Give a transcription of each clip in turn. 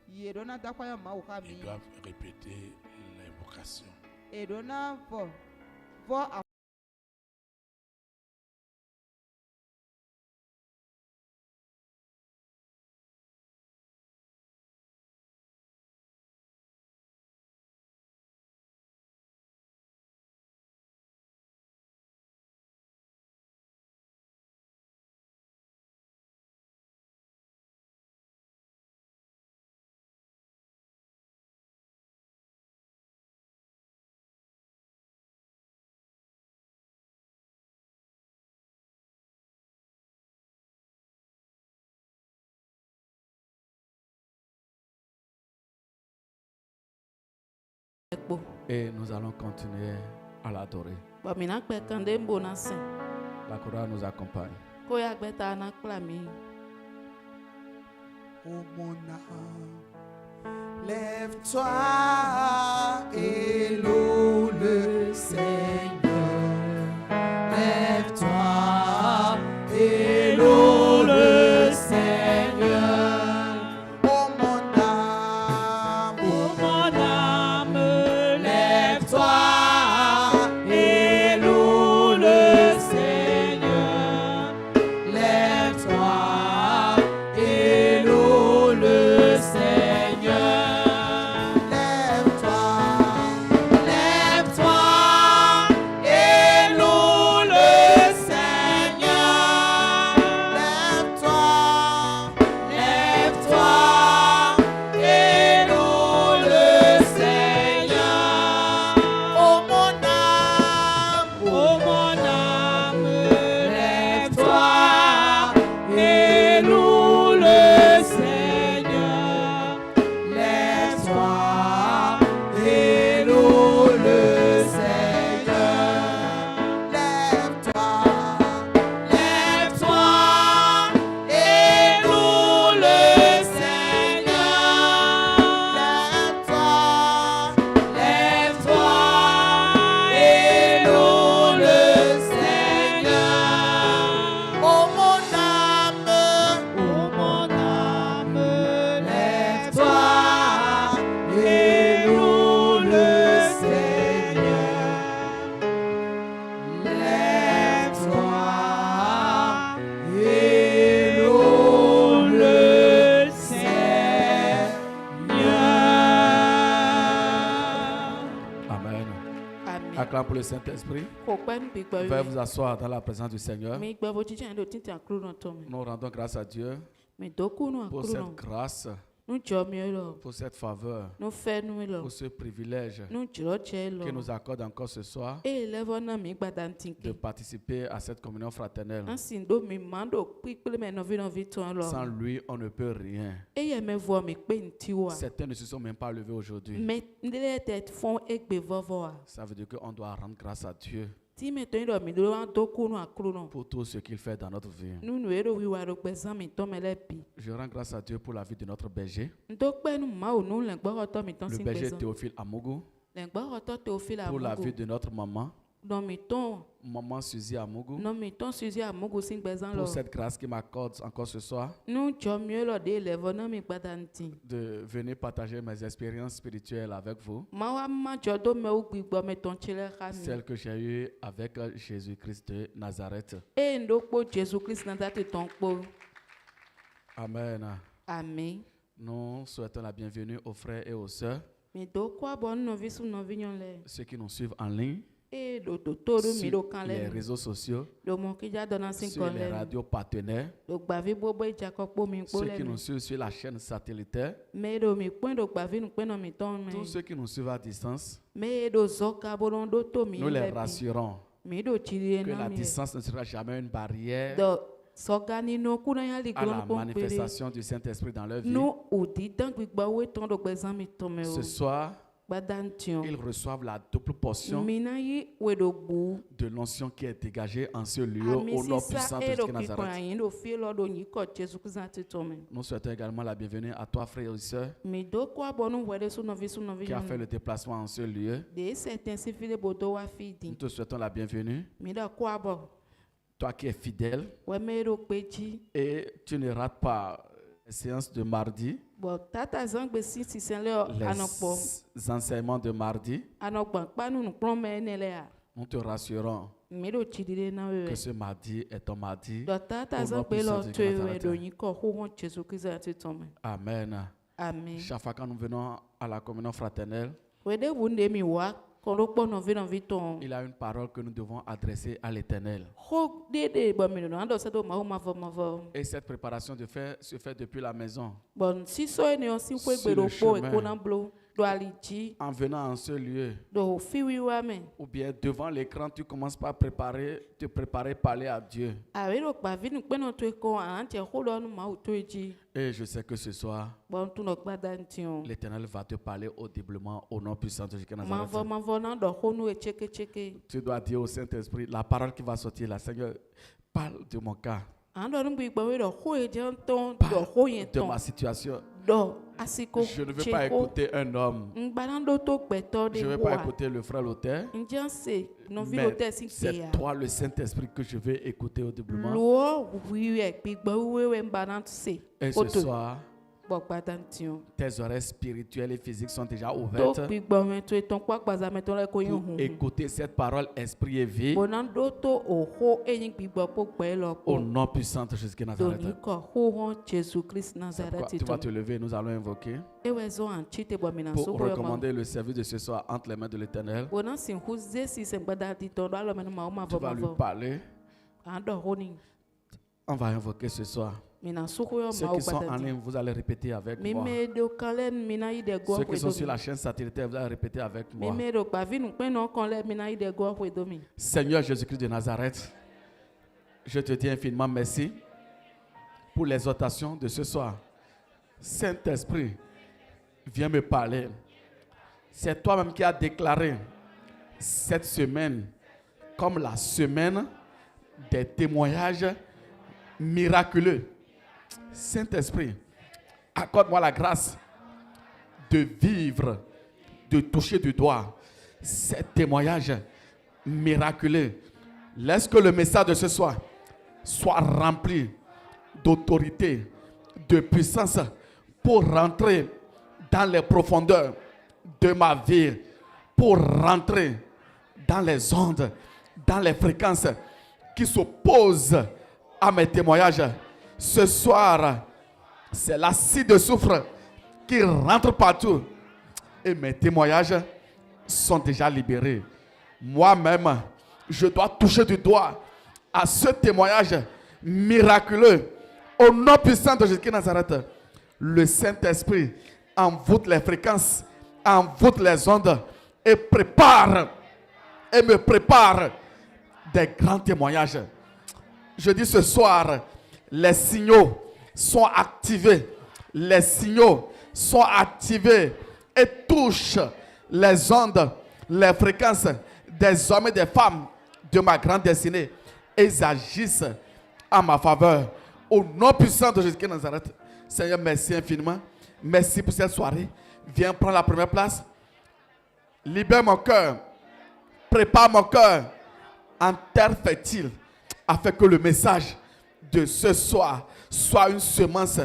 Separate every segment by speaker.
Speaker 1: Ils
Speaker 2: doivent répéter l'invocation. Et nous allons continuer à l'adorer. La chorale nous accompagne.
Speaker 3: Oh
Speaker 4: mon âme, lève-toi et loue le Seigneur. Lève-toi et loue le Seigneur. Oh mon âme, lève-toi et loue le Seigneur. Lève-toi et loue le Seigneur. Lève-toi, lève-toi et loue le Seigneur. Lève-toi, lève-toi et loue le Seigneur. Oh mon âme, lève-toi et loue le Seigneur. Lève-toi et loue le Seigneur. Lève-toi, lève-toi et loue le Seigneur. Lève-toi, lève-toi et loue le Seigneur. Oh mon âme, lève-toi et loue le Seigneur. Lève-toi et loue le Seigneur.
Speaker 2: Amen. Acclame pour le Saint-Esprit. Veuillez vous asseoir dans la présence du Seigneur. Nous rendons grâce à Dieu pour cette grâce, pour cette faveur, pour ce privilège qui nous accorde encore ce soir de participer à cette communion fraternelle. Sans lui, on ne peut rien. Certains ne se sont même pas levés aujourd'hui. Ça veut dire qu'on doit rendre grâce à Dieu pour tout ce qu'il fait dans notre vie. Je rends grâce à Dieu pour la vie de notre berger, le berger Théophile Amougou, pour la vie de notre maman, maman Suzy Amougou, pour cette grâce qui m'accorde encore ce soir de venir partager mes expériences spirituelles avec vous, celles que j'ai eues avec Jésus-Christ de Nazareth. Amen.
Speaker 3: Amen.
Speaker 2: Nous souhaitons la bienvenue aux frères et aux sœurs, ceux qui nous suivent en ligne, sur les réseaux sociaux, sur les radios partenaires, ceux qui nous suivent sur la chaîne satellitaire, tous ceux qui nous suivent à distance. Nous les rassurons que la distance ne sera jamais une barrière à la manifestation du Saint-Esprit dans leur vie. Ce soir, ils reçoivent la double portion de l'onction qui est dégagée en ce lieu au nom puissant de Jésus Nazareth. Nous souhaitons également la bienvenue à toi, frères et sœurs, qui a fait le déplacement en ce lieu. Nous te souhaitons la bienvenue. Toi qui es fidèle et tu ne rates pas séances de mardi, les enseignements de mardi, nous te rassurons que ce mardi est ton mardi. Amen.
Speaker 1: Amen.
Speaker 2: Chaque fois que nous venons à la communion fraternelle, il a une parole que nous devons adresser à l'Éternel. Et cette préparation se fait depuis la maison. Sur le chemin, en venant en ce lieu, ou bien devant l'écran, tu commences par te préparer, parler à Dieu. Et je sais que ce soir, l'Éternel va te parler audiblement au nom puissant de Jésus-Christ. Tu dois dire au Saint-Esprit, la parole qui va sortir là, Seigneur, parle de mon cas. Parle de ma situation. Je ne veux pas écouter un homme. Je ne veux pas écouter le frère l'auteur. Mais c'est toi, le Saint-Esprit, que je vais écouter audiblement. Et ce soir, tes oreilles spirituelles et physiques sont déjà ouvertes pour écouter cette parole esprit et vie au nom puissant de Jésus-Christ Nazareth. Tu vas te lever et nous allons invoquer pour recommander le service de ce soir entre les mains de l'Éternel. Tu vas lui parler. On va invoquer ce soir. Ceux qui sont en ligne, vous allez répéter avec moi. Ceux qui sont sur la chaîne satellitaire, vous allez répéter avec moi. Seigneur Jésus-Christ de Nazareth, je te dis infiniment merci pour l'exhortation de ce soir. Saint-Esprit, viens me parler. C'est toi-même qui as déclaré cette semaine comme la semaine des témoignages miraculeux. Saint-Esprit, accorde-moi la grâce de vivre, de toucher du doigt ces témoignages miraculeux. Laisse que le message de ce soir soit rempli d'autorité, de puissance pour rentrer dans les profondeurs de ma vie, pour rentrer dans les ondes, dans les fréquences qui s'opposent à mes témoignages. Ce soir, c'est l'acide de soufre qui rentre partout et mes témoignages sont déjà libérés. Moi-même, je dois toucher du doigt à ce témoignage miraculeux au nom puissant de Jésus-Christ Nazareth. Le Saint-Esprit envoûte les fréquences, envoûte les ondes et me prépare des grands témoignages. Je dis ce soir, les signaux sont activés. Les signaux sont activés et touchent les ondes, les fréquences des hommes et des femmes de ma grande destinée. Et ils agissent en ma faveur. Au nom puissant de Jésus-Christ Nazareth. Seigneur, merci infiniment. Merci pour cette soirée. Viens prendre la première place. Libère mon cœur. Prépare mon cœur en terre fertile afin que le message de ce soir soit une semence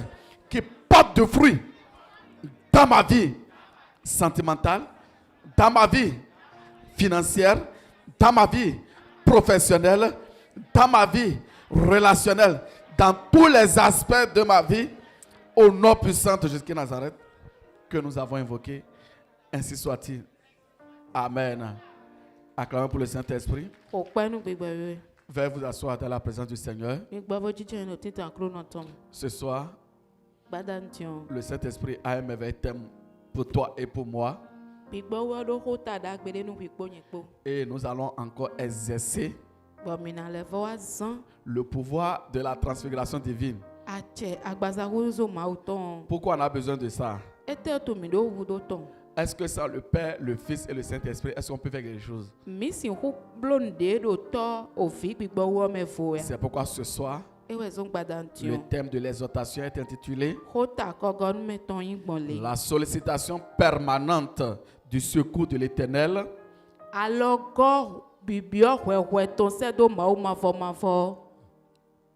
Speaker 2: qui porte de fruits dans ma vie sentimentale, dans ma vie financière, dans ma vie professionnelle, dans ma vie relationnelle, dans tous les aspects de ma vie, au nom puissant de Jésus-Christ Nazareth que nous avons invoqué. Ainsi soit-il. Amen. Acclamons pour le Saint-Esprit. Veuillez vous asseoir dans la présence du Seigneur. Ce soir, le Saint-Esprit a un merveilleux thème pour toi et pour moi. Et nous allons encore exercer le pouvoir de la transfiguration divine. Pourquoi on a besoin de ça? Est-ce que ça, le Père, le Fils et le Saint-Esprit, est-ce qu'on peut faire quelque chose? C'est pourquoi ce soir, le thème de l'exhortation est intitulé La sollicitation permanente du secours de l'Éternel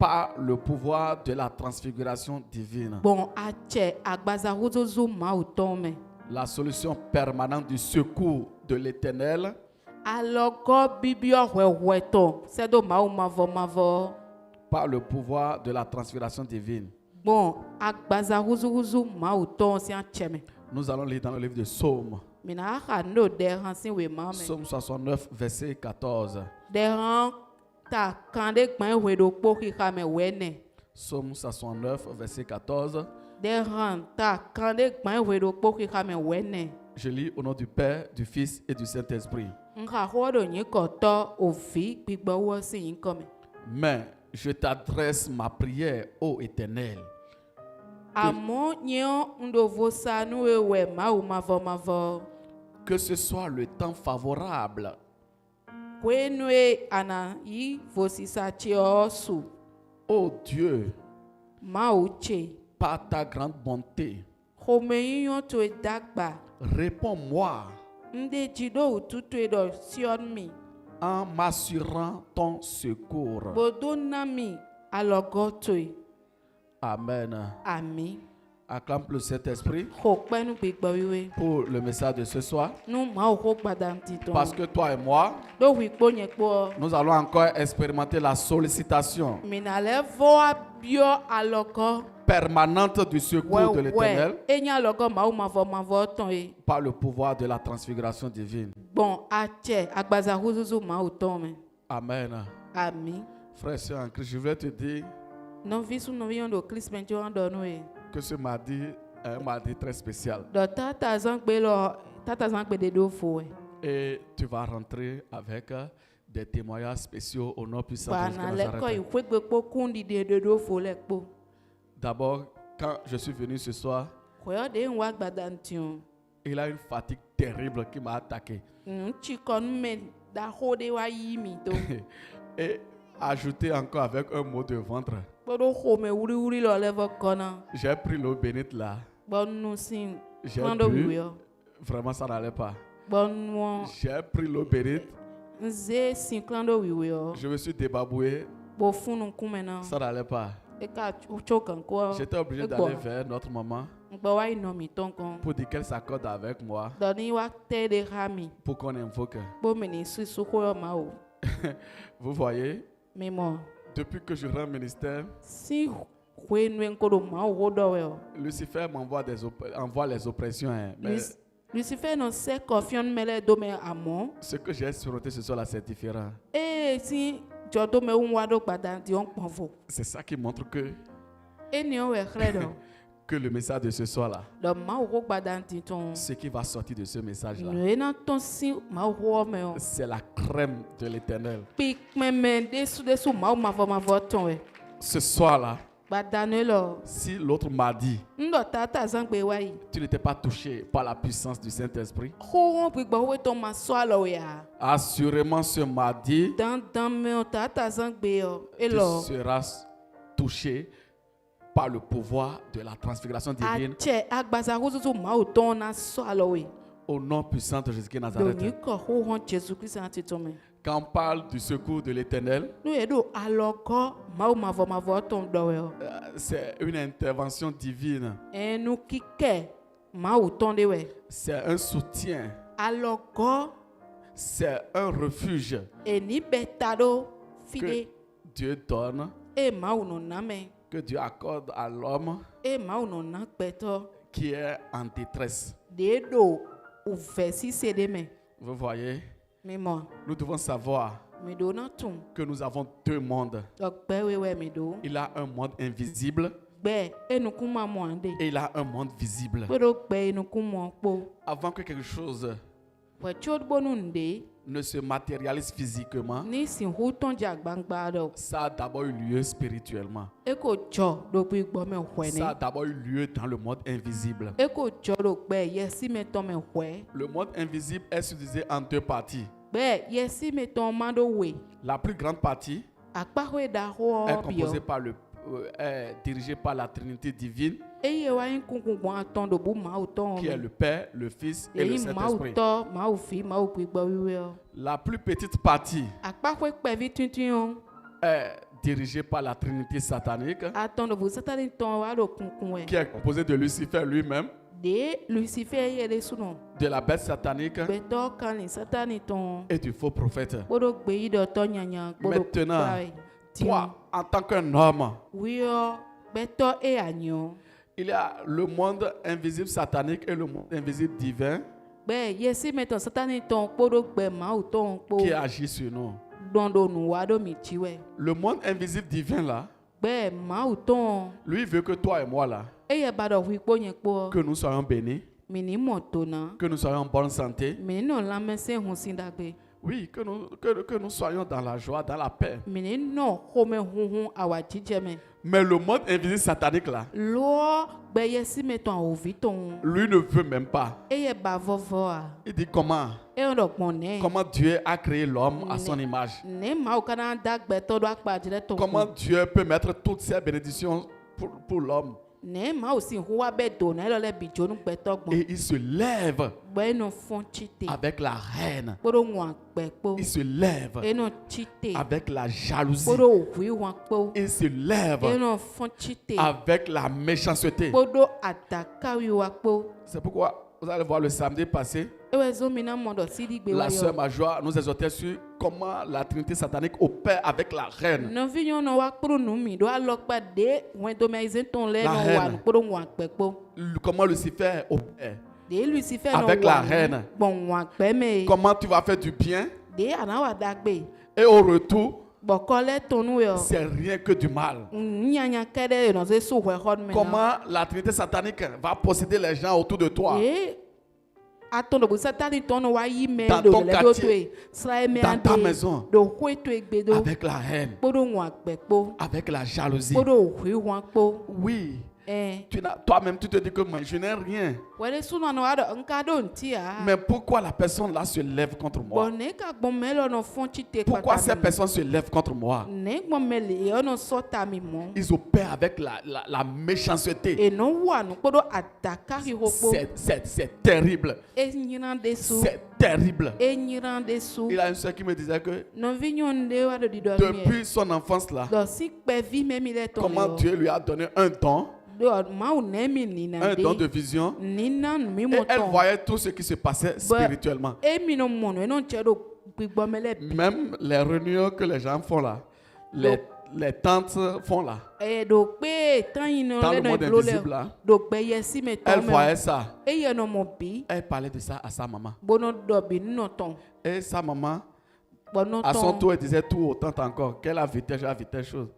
Speaker 2: par le pouvoir de la transfiguration divine.
Speaker 1: Bon, ache agbaza huzuzu mautome.
Speaker 2: La solution permanente du secours de l'Éternel.
Speaker 1: Alogo bibio weweto, sedo mau mavo.
Speaker 2: Par le pouvoir de la transfiguration divine.
Speaker 1: Bon, agbaza huzuzu mauton si acheme.
Speaker 2: Nous allons lire dans le livre de Psaume.
Speaker 1: Mina no dehansi we mame.
Speaker 2: Psaume 69, verset 14.
Speaker 1: Dehan ta kande gban wedo poki kame wene.
Speaker 2: Psaume 69, verset 14.
Speaker 1: Dehan ta kande gban wedo poki kame wene.
Speaker 2: Je lis au nom du Père, du Fils et du Saint-Esprit.
Speaker 1: Nka hodo nyikoto ofi gbigbo si yinkome.
Speaker 2: Mais je t'adresse ma prière, ô Éternel.
Speaker 1: Amo nyo ndovo sanu ewe mau mavo.
Speaker 2: Que ce soit le temps favorable.
Speaker 1: Kwenwe ana yi vosisa chiosu.
Speaker 2: Ô Dieu,
Speaker 1: Mauche.
Speaker 2: par ta grande bonté,
Speaker 1: Homeyon to edagba.
Speaker 2: réponds-moi
Speaker 1: Nde jido ututu edo sionmi.
Speaker 2: en m'assurant ton secours.
Speaker 1: Bodonami alogotoi.
Speaker 2: Amen.
Speaker 1: Ami.
Speaker 2: Acclame le Saint-Esprit
Speaker 1: Hokpenu gbigbo wiwe.
Speaker 2: pour le message de ce soir.
Speaker 1: Nu mau hokpadam titon.
Speaker 2: Parce que toi et moi,
Speaker 1: Do wikpo nyekpo.
Speaker 2: nous allons encore expérimenter la sollicitation
Speaker 1: Minale voa bio alogo.
Speaker 2: permanente du secours de l'Éternel
Speaker 1: Enya alogo mau mavo ton e.
Speaker 2: par le pouvoir de la transfiguration divine.
Speaker 1: Bon, ache agbaza huzuzu mau tome.
Speaker 2: Amen.
Speaker 1: Ami.
Speaker 2: Frère et sœur en Christ, je voulais te dire
Speaker 1: Non visu no vion do Christ benjo andonu e.
Speaker 2: que ce mardi est un mardi très spécial.
Speaker 1: Do tata zangbe de do fo e.
Speaker 2: Et tu vas rentrer avec des témoignages spéciaux au nom puissant de
Speaker 1: Bana le ko
Speaker 2: Jésus.
Speaker 1: ikwegbe po kundi de do fo le po.
Speaker 2: D'abord, quand je suis venu ce soir,
Speaker 1: Koyo de nwa gbadantion.
Speaker 2: il a une fatigue terrible qui m'a attaqué.
Speaker 1: Chikon me da hode wa yimi to.
Speaker 2: Et ajouté encore avec un mot de ventre.
Speaker 1: Bodo home wuri lo level kona.
Speaker 2: J'ai pris l'eau bénite là.
Speaker 1: Bonu sin
Speaker 2: J'ai
Speaker 1: klando
Speaker 2: bu.
Speaker 1: wiwo.
Speaker 2: Vraiment, ça n'allait pas.
Speaker 1: Bonu
Speaker 2: J'ai pris l'eau bénite.
Speaker 1: nze sin klando wiwo.
Speaker 2: Je me suis débaboué.
Speaker 1: Bo funu kumena.
Speaker 2: Ça n'allait pas.
Speaker 1: Eka chokan ko.
Speaker 2: J'étais obligé d'aller vers notre maman
Speaker 1: Ngba wa inomi tonkon.
Speaker 2: pour dire qu'elle s'accorde avec moi
Speaker 1: Doni wa te de rami.
Speaker 2: pour qu'on invoque.
Speaker 1: Bo meni su suko ma o.
Speaker 2: Vous voyez,
Speaker 1: Mais moi,
Speaker 2: depuis que je rends ministère,
Speaker 1: si kwenwe nkodo ma o do we o.
Speaker 2: Lucifer envoie les oppressions. Hein. Mais
Speaker 1: Lucifer no se confiant mele do me amon.
Speaker 2: ce que j'ai expérimenté ce soir là, c'est différent.
Speaker 1: Si jodo me unwa do gbadan di on ponfo.
Speaker 2: C'est ça qui montre
Speaker 1: Eni o we credo.
Speaker 2: que le message de ce soir là,
Speaker 1: Do ma o gbadan di ton.
Speaker 2: ce qui va sortir de ce message là,
Speaker 1: No ena ton si ma o me o.
Speaker 2: c'est la crème de l'Éternel.
Speaker 1: Pik me desu ma o ma vo ton we.
Speaker 2: Ce soir là,
Speaker 1: Badane lo.
Speaker 2: si l'autre mardi,
Speaker 1: Ndo tata zangbe wa yi.
Speaker 2: tu n'étais pas touché par la puissance du Saint-Esprit,
Speaker 1: Ho gbigbo we ton ma so alo ya.
Speaker 2: assurément ce mardi,
Speaker 1: Dan me o tata zangbe o.
Speaker 2: tu
Speaker 1: Elo.
Speaker 2: seras touché par le pouvoir de la transfiguration divine
Speaker 1: Ache agbaza huzuzu ma o ton na so alo we.
Speaker 2: au nom puissant de Jésus-Christ de
Speaker 1: Do
Speaker 2: Nazareth.
Speaker 1: ni ko ho hon Jesus Christ an titome.
Speaker 2: Quand on parle du secours de l'Éternel,
Speaker 1: No edo alogo ma o ma vo ton do we o.
Speaker 2: c'est une intervention divine,
Speaker 1: Enu kike ma o ton de we.
Speaker 2: c'est un soutien,
Speaker 1: Alogo
Speaker 2: c'est un refuge
Speaker 1: eni betado
Speaker 2: que
Speaker 1: fide
Speaker 2: Dieu donne,
Speaker 1: e ma o no name.
Speaker 2: que Dieu accorde à l'homme
Speaker 1: E ma o no na peto.
Speaker 2: qui est en détresse.
Speaker 1: De do o vesi sede me.
Speaker 2: Vous voyez,
Speaker 1: Me mo.
Speaker 2: nous devons savoir
Speaker 1: Me do na tum.
Speaker 2: que nous avons deux mondes.
Speaker 1: Donc we me do.
Speaker 2: Il a un monde invisible
Speaker 1: Gbe enu kuma mo ande.
Speaker 2: et il a un monde visible.
Speaker 1: Pero gbe enu kuma po.
Speaker 2: Avant que quelque chose
Speaker 1: We chod bonu nde.
Speaker 2: ne se matérialise physiquement,
Speaker 1: Ni sin hu ton ja gbangba do.
Speaker 2: ça a d'abord eu lieu spirituellement.
Speaker 1: E ko jo do bi gbo me hwe
Speaker 2: Ça a
Speaker 1: ni.
Speaker 2: d'abord eu lieu dans le monde invisible.
Speaker 1: E ko jo do gbe yesi me ton me hwe.
Speaker 2: Le monde invisible est subdivisé en deux parties.
Speaker 1: Gbe yesi me ton ma do we.
Speaker 2: La plus grande partie
Speaker 1: Akpa hwe da ho
Speaker 2: est
Speaker 1: bio.
Speaker 2: composée par est dirigée par la Trinité divine,
Speaker 1: Eye wa yin kunkun gbo aton do bu ma o ton
Speaker 2: qui est
Speaker 1: me.
Speaker 2: le Père, le Fils et le
Speaker 1: Eyi ma o
Speaker 2: Saint-Esprit.
Speaker 1: to, ma o fi, ma o gbe wiwe o.
Speaker 2: La plus petite partie
Speaker 1: Akpa hwe pe vi tuntun o.
Speaker 2: est dirigé par la Trinité satanique, qui est composé de Lucifer lui-même, de la bête satanique et du faux prophète. Maintenant, toi, en tant qu'un homme, il y a le monde invisible satanique et le monde invisible divin qui agit sur nous. Le monde invisible divin là, lui veut que toi et moi là, que nous soyons bénis, que nous soyons en bonne santé. Oui, que nous soyons dans la joie, dans la paix. Mais le monde invisible satanique là, lui ne veut même pas. Il dit comment Dieu a créé l'homme à son image. Comment Dieu peut mettre toutes ces bénédictions pour l'homme. Et il se lève avec la haine. Il se lève avec la jalousie. Il se lève avec la méchanceté. C'est pourquoi vous allez voir le samedi passé, la sœur Majoie nous exhortait sur comment la Trinité satanique opère avec la reine. La reine. Comment Lucifer opère avec la reine. Comment tu vas faire du bien et au retour c'est rien que du mal. Comment la Trinité satanique va posséder les gens autour de toi, dans ton quartier, dans ta maison, avec la haine, avec la jalousie. Oui. Toi-même, tu te dis que moi, je n'ai rien. Mais pourquoi la personne là se lève contre moi? Pourquoi ces personnes se lèvent contre moi? Ils opèrent avec la méchanceté. C'est terrible. C'est terrible. Il a une soeur qui me disait que depuis son enfance là, comment Dieu lui a donné un don de vision, et elle voyait tout ce qui se passait spirituellement. Même les réunions que les gens font là, les tantes font là, dans le monde invisible là, elle voyait ça. Elle parlait de ça à sa maman. Et sa maman, à son tour, elle disait tout autant encore. Qu'elle a vite chose.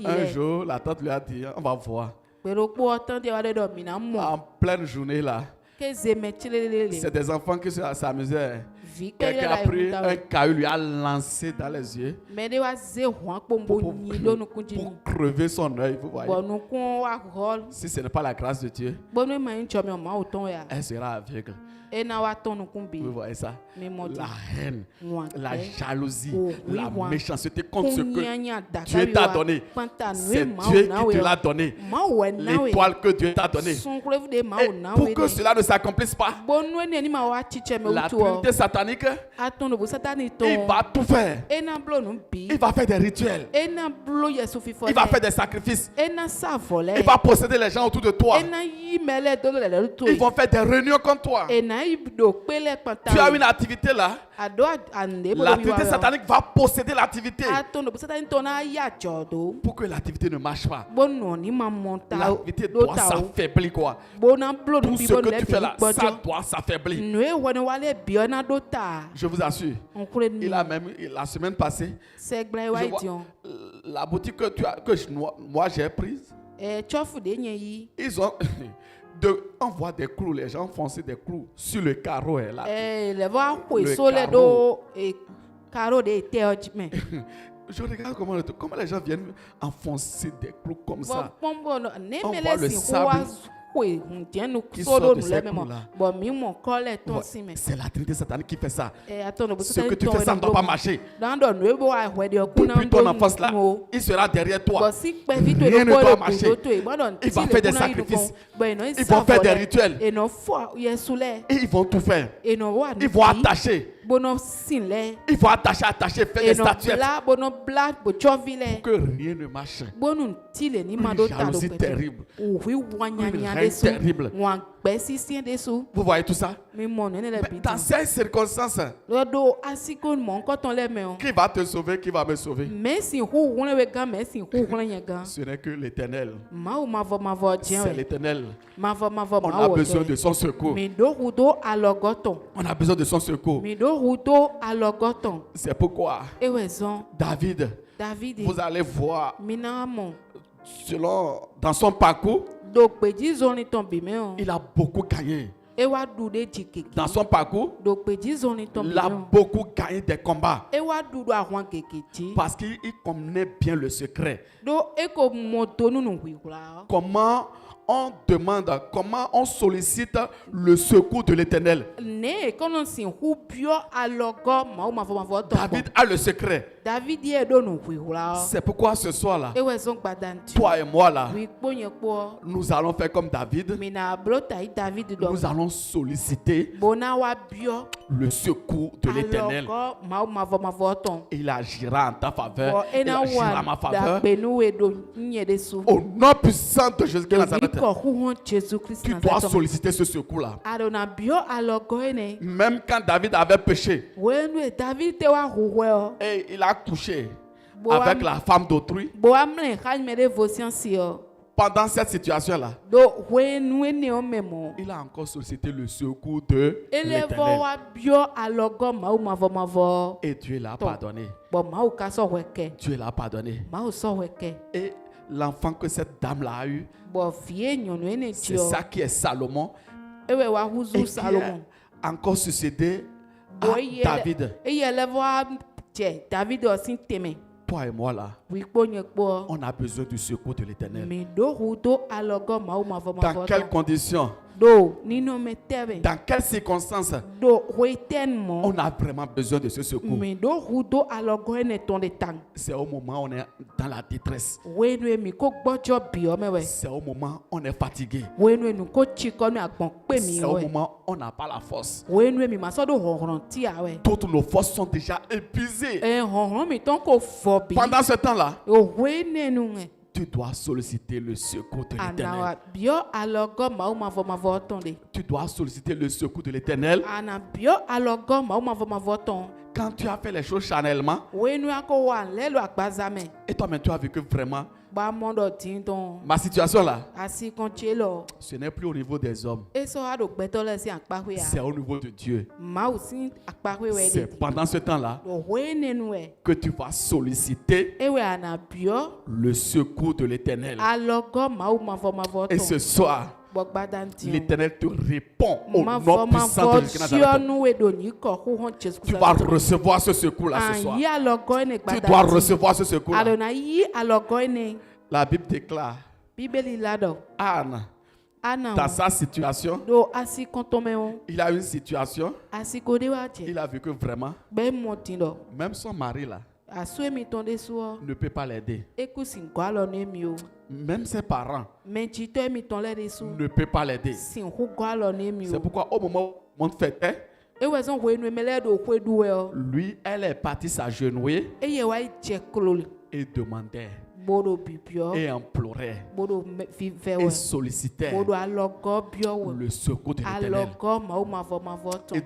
Speaker 2: Un jour, la tante lui a dit, on va voir. En pleine journée là, c'est des enfants qui s'amusaient. Quelqu'un a pris un caillou, lui a lancé dans les yeux pour crever son œil. Vous voyez. Si ce n'est pas la grâce de Dieu, elle sera aveugle. Vous voyez ça? La haine, la jalousie, la méchanceté contre ce que Dieu t'a donné. C'est Dieu qui te l'a donné. L'étoile que Dieu t'a donnée. Et pour que cela ne s'accomplisse pas, la Trinité satanique, il va tout faire. Il va faire des rituels. Il va faire des sacrifices. Il va posséder les gens autour de toi. Ils vont faire des réunions contre toi. Tu as une activité là. La Trinité satanique va posséder l'activité pour que l'activité ne marche pas. L'activité doit s'affaiblir quoi. Tout ce que tu fais là, ça doit s'affaiblir. Je vous assure. Il a même la semaine passée, la boutique moi j'ai prise. Ils ont on voit des clous, les gens foncer des clous sur le carreau. Là. Je regarde comment les gens viennent enfoncer des clous comme ça. On voit le sable qui sort de ces clous-là. C'est la Trinité satanique qui fait ça. Ce que tu fais, ça ne doit pas marcher. Depuis ton enfance là, il sera derrière toi. Rien ne doit marcher. Il va faire des sacrifices. Ils vont faire des rituels. Et ils vont tout faire. Ils vont attacher. Il faut attacher, faire des statuettes pour que rien ne marche. Une jalousie terrible. Une haine terrible. Vous voyez tout ça? Mais dans ces circonstances, qui va te sauver, qui va me sauver? Ce n'est que l'Éternel. C'est l'Éternel. On a besoin de son secours. On a besoin de son secours. C'est pourquoi David, vous allez voir, dans son parcours, il a beaucoup gagné. Dans son parcours, il a beaucoup gagné des combats parce qu'il connaît bien le secret. Comment on demande, comment on sollicite le secours de l'Éternel. David a le secret. C'est pourquoi ce soir-là, toi et moi là, nous allons faire comme David. Nous allons solliciter le secours de l'Éternel. Il agira en ta faveur. Il agira en ma faveur. Au nom puissant de Jésus-Christ de Nazareth, tu dois solliciter ce secours-là. Même quand David avait péché, et il a couché avec la femme d'autrui, pendant cette situation-là, il a encore sollicité le secours de l'Éternel. Et Dieu l'a pardonné. Dieu l'a pardonné. Et l'enfant que cette dame-là a eu, c'est ça qui est Salomon. Et qui a encore succédé à David. Toi et moi là, on a besoin du secours de l'Éternel. Dans quelles conditions? Dans quelles circonstances on a vraiment besoin de ce secours? C'est au moment où on est dans la détresse. C'est au moment où on est fatigué. C'est au moment où on n'a pas la force. Toutes nos forces sont déjà épuisées. Pendant ce temps-là, tu dois solliciter le secours de l'Éternel. Tu dois solliciter le secours de l'Éternel. Quand tu as fait les choses charnellement, et toi-même tu as vu que vraiment ma situation là, ce n'est plus au niveau des hommes, c'est au niveau de Dieu. C'est pendant ce temps-là que tu vas solliciter le secours de l'Éternel. Et ce soir, l'Éternel te répond au nom puissant de Jésus. Tu vas recevoir ce secours-là ce soir. Tu dois recevoir ce secours-là. La Bible déclare Anne, dans sa situation, il a une situation, il a vu que vraiment, même son mari là, ne peut pas l'aider. Même ses parents ne peuvent pas l'aider. C'est pourquoi au moment où on fêtait, lui, elle est partie s'agenouiller et demandait et implorait et sollicitait le secours de l'Éternel. Et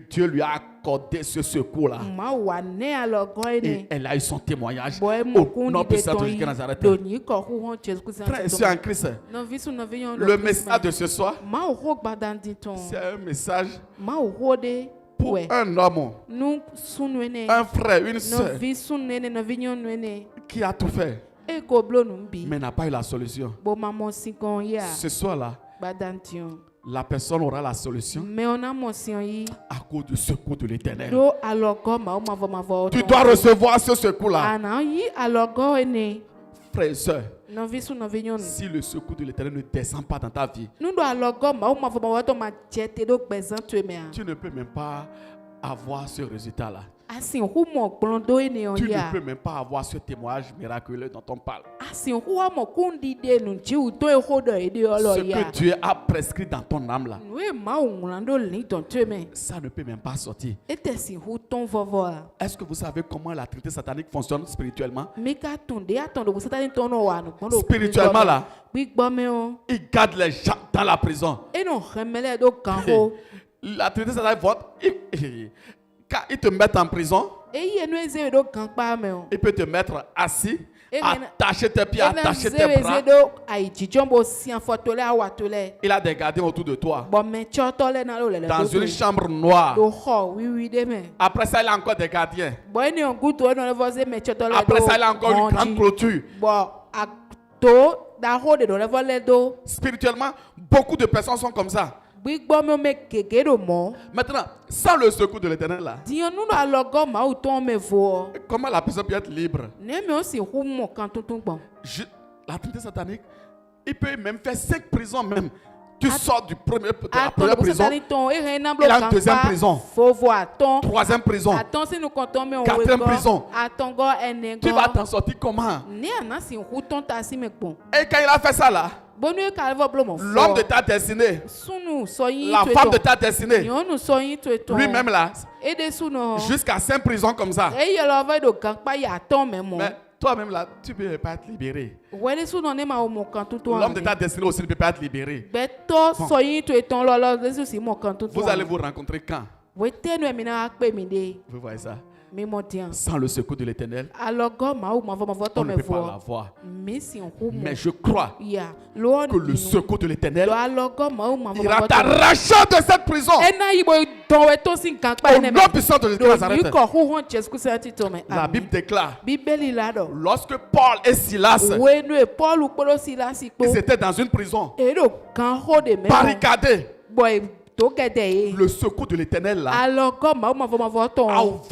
Speaker 2: Dieu lui a accordé ce secours-là. Et elle a eu son témoignage au nom puissant de Jésus de Nazareth. Frères et sœurs en Christ, le message de ce soir, c'est un message pour un homme, un frère, une sœur qui a tout fait mais n'a pas eu la solution. Ce soir-là, la personne aura la solution à cause du secours de l'Éternel. Tu dois recevoir ce secours-là. Frères et sœurs, si le secours de l'Éternel ne descend pas dans ta vie, tu ne peux même pas avoir ce résultat-là. Tu ne peux même pas avoir ce témoignage miraculeux dont on parle. Ce que Dieu a prescrit dans ton âme là, ça ne peut même pas sortir. Est-ce que vous savez comment la trinité satanique fonctionne spirituellement? Spirituellement là, il garde les gens dans la prison. La trinité satanique vote. Quand ils te mettent en prison, il peut te mettre assis, attacher tes pieds, attacher tes bras. Il a des gardiens autour de toi. Dans une chambre noire. Après ça, il a encore des gardiens. Après ça, il a encore une grande clôture. Spirituellement, beaucoup de personnes sont comme ça. Maintenant, sans le secours de l'Éternel là, comment la personne peut être libre? La trinité satanique, il peut même faire 5 prisons même. Tu sors de la première prison, il a une deuxième prison, troisième prison, quatrième prison. Tu vas t'en sortir comment? Et quand il a fait ça là, l'homme de ta destinée, la femme de ta destinée, lui-même là, jusqu'à 5 prisons comme ça. Mais toi-même là, tu ne peux pas être libéré. L'homme de ta destinée aussi ne peut pas être libéré. Bon. Vous allez vous rencontrer quand? Vous voyez ça? Sans le secours de l'Éternel, on ne peut pas l'avoir. Mais je crois que le secours de l'Éternel ira t'arracher de cette prison. Au nom puissant de Jésus-Christ. La Bible déclare, lorsque Paul et Silas, ils étaient dans une prison, barricadés, le secours de l'Éternel là a ouvert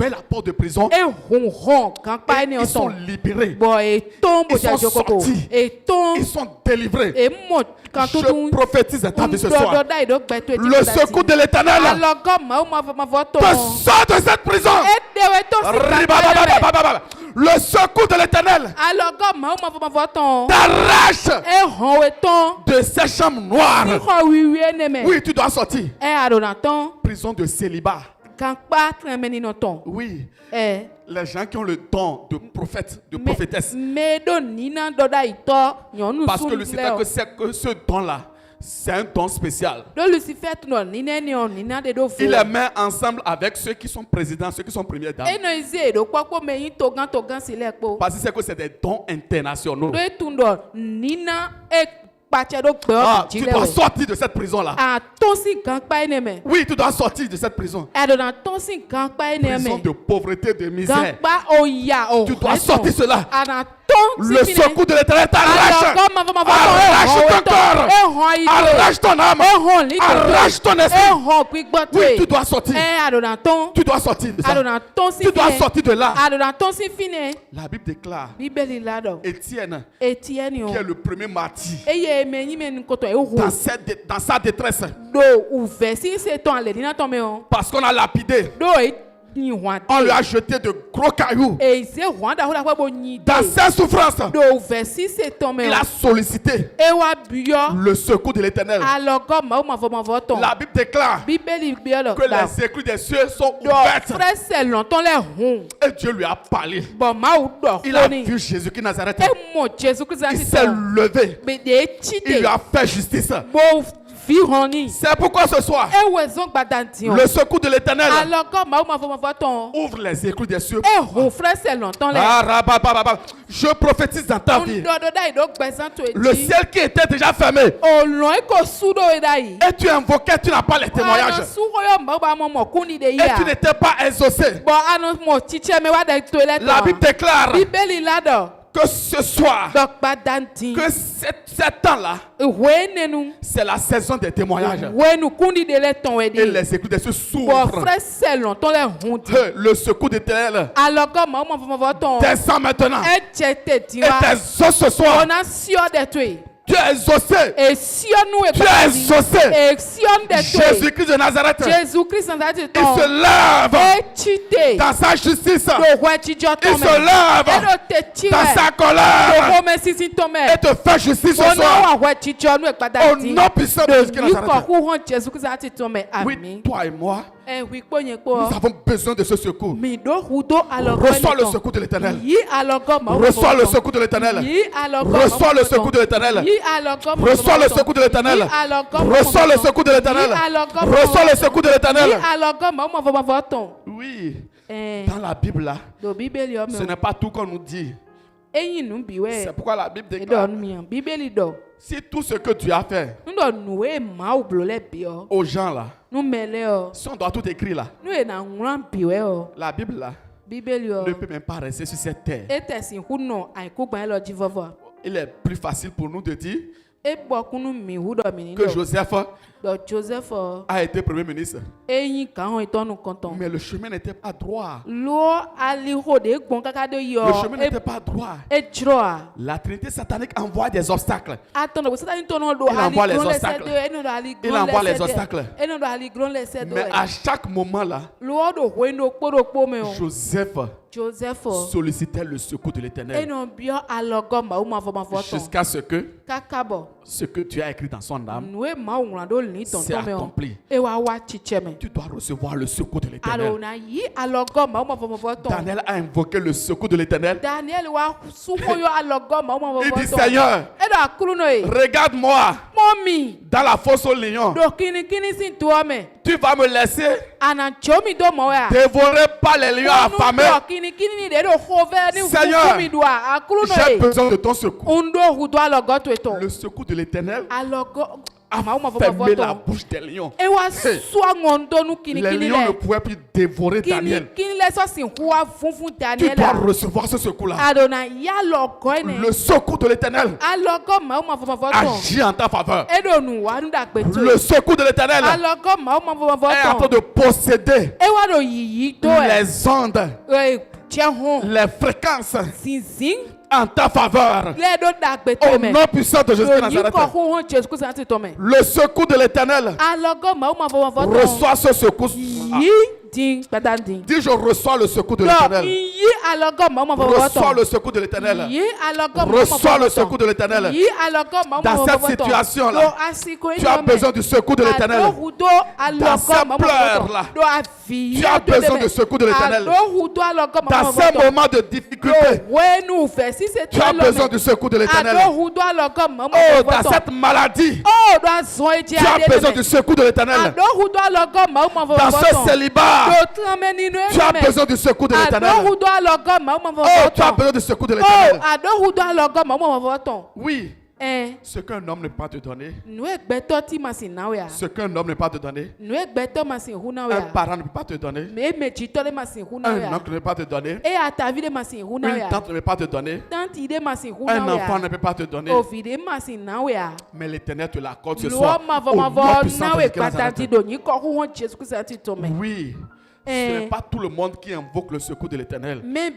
Speaker 2: la porte de prison et ils sont libérés, ils sont sortis, ils sont délivrés. Je prophétise à table ce soir, le secours de l'Éternel te sort de cette prison. Le secours de l'Éternel t'arrache de ces chambres noires. Oui, tu dois sortir. Prison de célibat. Oui. Les gens qui ont le don de prophète, de prophétesse. Parce que Lucifer, que ce don-là, c'est un don spécial. Il les met ensemble avec ceux qui sont présidents, ceux qui sont premiers dames. Parce que c'est des dons internationaux. Tu dois sortir de cette prison-là. Oui, tu dois sortir de cette prison. Prison de pauvreté, de misère. Tu dois sortir cela. Le secours de l'Éternel t'arrache. Arrache ton corps. Arrache ton âme. Arrache ton esprit. Oui, tu dois sortir. Tu dois sortir de ça. Tu dois sortir de là. La Bible déclare Étienne, qui est le premier martyr, dans sa détresse, parce qu'on a lapidé, on lui a jeté de gros cailloux. Dans sa souffrance, il a sollicité le secours de l'Éternel. La Bible déclare que les éclus des cieux sont ouvertes. Et Dieu lui a parlé. Il a vu Jésus-Christ Nazareth. Il s'est levé. Il lui a fait justice. C'est pourquoi ce soir, le secours de l'Éternel ouvre les éclus des cieux. Je prophétise dans ta vie, le ciel qui était déjà fermé, et tu invoquais, tu n'as pas les témoignages, et tu n'étais pas exaucé. La Bible déclare que ce soir, que cet temps-là, c'est la saison des témoignages. Et les éclus des cieux s'ouvrent. Le secours de l'Éternel descend maintenant. Et t'exauce ce soir. Tu es exaucé. Tu es exaucé. Jésus-Christ de Nazareth. Il se lève dans sa justice. Il se lève dans sa colère et te fait justice ce soir. Au nom puissant de Jésus-Christ de Nazareth. Oui, toi et moi, nous avons besoin de ce secours. Reçois le secours de l'Éternel. Reçois le secours de l'Éternel. Reçois le secours de l'Éternel. Reçois le secours de l'Éternel. Reçois le secours de l'Éternel. Reçois le secours de l'Éternel. Oui. Dans la Bible là, ce n'est pas tout qu'on nous dit. C'est pourquoi la Bible déclare, si tout ce que tu as fait aux gens là, si on doit tout écrire là, la Bible là ne peut même pas rester sur cette terre. Il est plus facile pour nous de dire que Joseph a été premier ministre. Mais le chemin n'était pas droit. Le chemin n'était pas droit. La Trinité satanique envoie des obstacles. Il envoie les obstacles. Il envoie les obstacles. Mais à chaque moment là, Joseph sollicitait le secours de l'Éternel jusqu'à ce que tu as écrit dans son âme c'est accompli. Tu dois recevoir le secours de l'Éternel. Daniel a invoqué le secours de l'Éternel. Il dit, Seigneur, regarde-moi dans la fosse au lion. Tu vas me laisser dévorer par les lions affamés. Seigneur, j'ai besoin de ton secours. Le secours de l'Éternel a fermé la bouche des lions. Les lions ne pouvaient plus dévorer Daniel. Tu dois recevoir ce secours-là. Le secours de l'Éternel agit en ta faveur. Le secours de l'Éternel est en train de posséder les ondes, les fréquences en ta faveur. Au nom puissant de Jésus de Nazareth. Le secours de l'Éternel reçoit ce secours. Dis, je reçois le secours de l'Éternel. Reçois le secours de l'Éternel. Reçois le secours de l'Éternel. Dans cette situation-là, tu as besoin du secours de l'Éternel. Dans ces pleurs-là, tu as besoin du secours de l'Éternel. Dans ces moments de difficulté, tu as besoin du secours de l'Éternel. Oh, dans cette maladie, tu as besoin du secours de l'Éternel. Dans ce célibat, tu as besoin du secours de l'Éternel. Oh, tu as besoin du secours de l'Éternel. Oui. Ce qu'un homme ne peut pas te donner, ce qu'un homme ne peut pas te donner, un parent ne peut pas te donner, un oncle ne peut pas te donner, une tante ne peut pas te donner, un enfant ne peut pas te donner, mais l'Éternel te l'accorde ce soir au nom puissant de Jésus-Christ. Oui. Ce n'est pas tout le monde qui invoque le secours de l'Éternel. Mais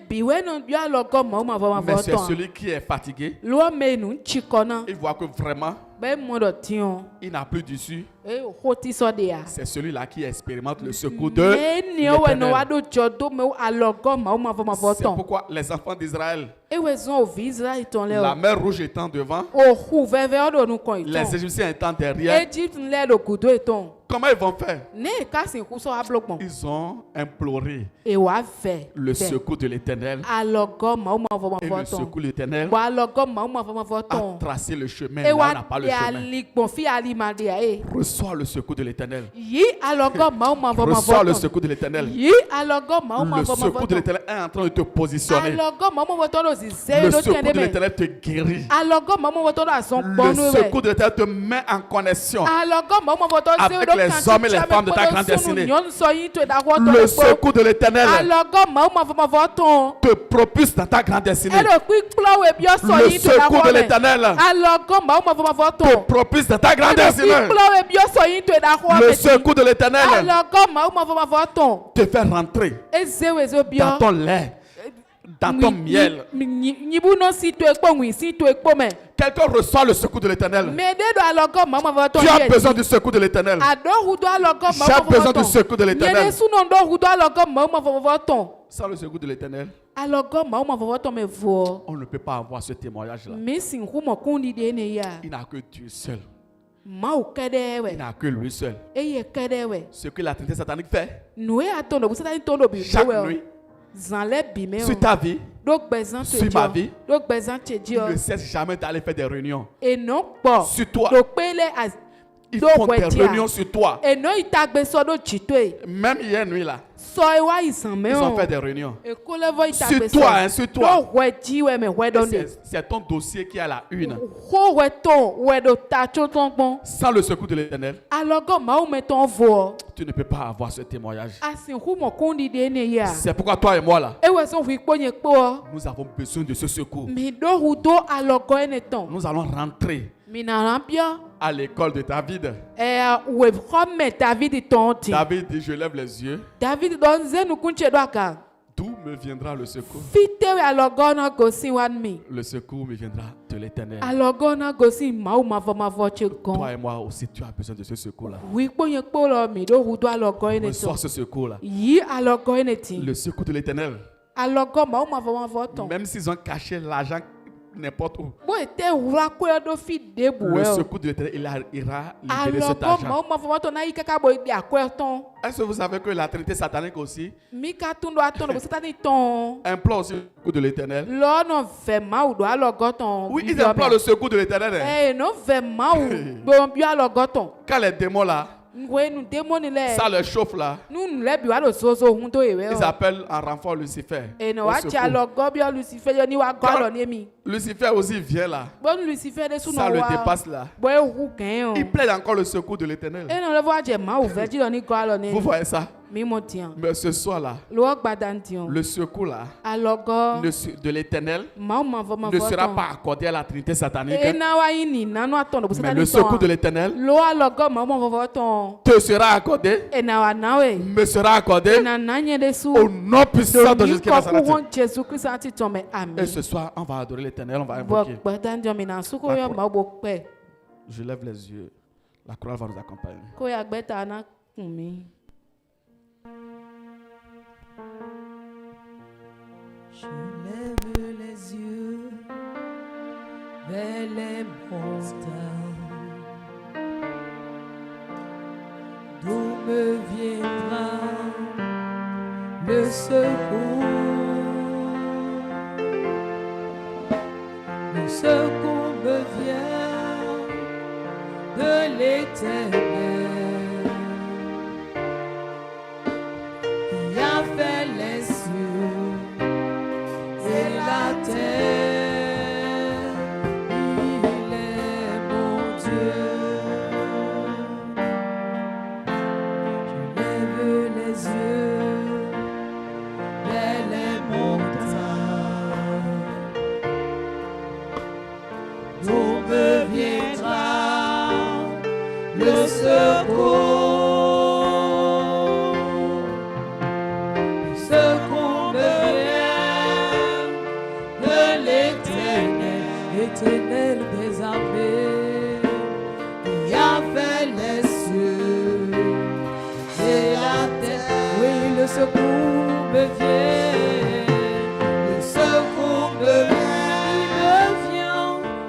Speaker 2: c'est celui qui est fatigué. Il voit que vraiment il n'a plus d'issue. C'est celui-là qui expérimente le secours de l'Éternel. C'est pourquoi les enfants d'Israël, la mer rouge étant devant, les Égyptiens étant derrière, comment ils vont faire? Ils ont imploré le secours de l'Éternel. Et le secours de l'Éternel a tracé le chemin. Là, on n'a pas le chemin. Reçois le secours de l'Éternel. Reçois le secours de l'Éternel. Le secours de l'Éternel est en train de te positionner. Le secours de l'Éternel te guérit. Le secours de l'Éternel te met en connexion avec les hommes et les femmes de ta grande destinée. Le secours de l'Éternel te propulse dans ta grande destinée. Le secours de l'Éternel te propulse dans ta grande destinée. Le secours de l'Éternel te fait rentrer dans ton lait dans ton miel. Quelqu'un reçoit le secours de l'Éternel. Tu as besoin du secours de l'Éternel. J'ai besoin du secours de l'Éternel. Sans le secours de l'Éternel, on ne peut pas avoir ce témoignage-là. Il n'a que Dieu seul. Il n'a que lui seul. Ce que la Trinité satanique fait chaque nuit sur ta vie, sur ma vie, il ne cesse jamais d'aller faire des réunions sur toi. Ils font des réunions sur toi. Même hier nuit là, ils ont fait des réunions sur toi, hein, sur toi. C'est ton dossier qui a la une. Sans le secours de l'Éternel, tu ne peux pas avoir ce témoignage. C'est pourquoi toi et moi là, nous avons besoin de ce secours. Nous allons rentrer à l'école de David. David dit, je lève les yeux. D'où me viendra le secours? Le secours me viendra de l'Éternel. Toi et moi aussi, tu as besoin de ce secours-là. Reçois ce secours-là. Le secours de l'Éternel. Même s'ils ont caché l'argent n'importe où, le secours de l'Éternel, il ira libérer cet argent. Est-ce que vous savez que la Trinité satanique aussi implore aussi le secours de l'Éternel? Oui, ils implorent le secours de l'Éternel. Quand les démons là, ça le chauffe là, ils appellent en renfort Lucifer. Lucifer aussi vient là, ça le dépasse là. Il plaide encore le secours de l'Éternel. Vous voyez ça? Mais ce soir là, le secours là de l'Éternel ne sera pas accordé à la Trinité satanique, mais le secours de l'Éternel te sera accordé, me sera accordé au nom puissant de Jésus-Christ. Et ce soir, on va adorer l'Éternel, on va invoquer. Je lève les yeux. La croix va nous accompagner.
Speaker 4: Je lève les yeux vers les montagnes, d'où me viendra le secours. Le secours me vient de l'Éternel, qui a fait les cieux et la terre. Il est mon Dieu. Je lève les yeux vers les montagnes, d'où me viendra le secours. Le secours me vient de l'Éternel, l'Éternel des armées, qui a fait les cieux et la terre. Oui, le secours me vient, le secours me vient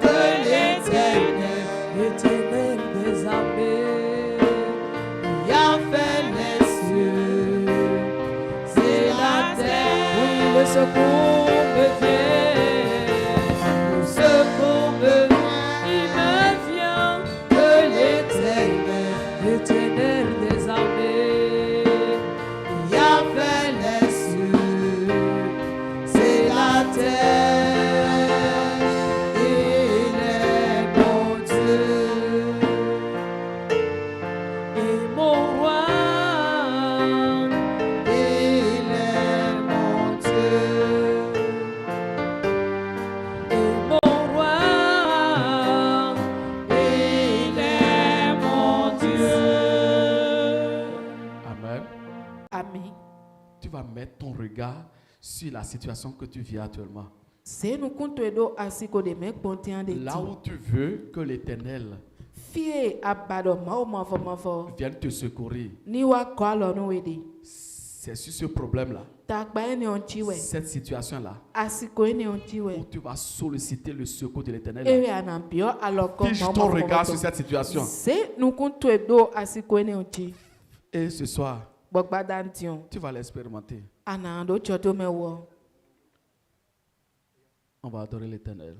Speaker 4: de l'Éternel, l'Éternel des armées, qui a fait les cieux et la terre. Oui, le secours me vient, le secours me vient de l'Éternel, l'Éternel des armées, qui a fait les cieux et la terre. Il est mon Dieu et mon roi. Il est mon Dieu et mon roi. Il est mon Dieu.
Speaker 2: Amen.
Speaker 1: Amen.
Speaker 2: Tu vas mettre ton regard sur la situation que tu vis actuellement.
Speaker 1: Là
Speaker 2: où tu veux que l'Éternel vienne te secourir, c'est sur ce problème-là, cette situation-là, où tu vas solliciter le secours de l'Éternel. Fiche ton regard sur cette situation. Et ce soir, tu vas l'expérimenter. On va adorer l'Éternel.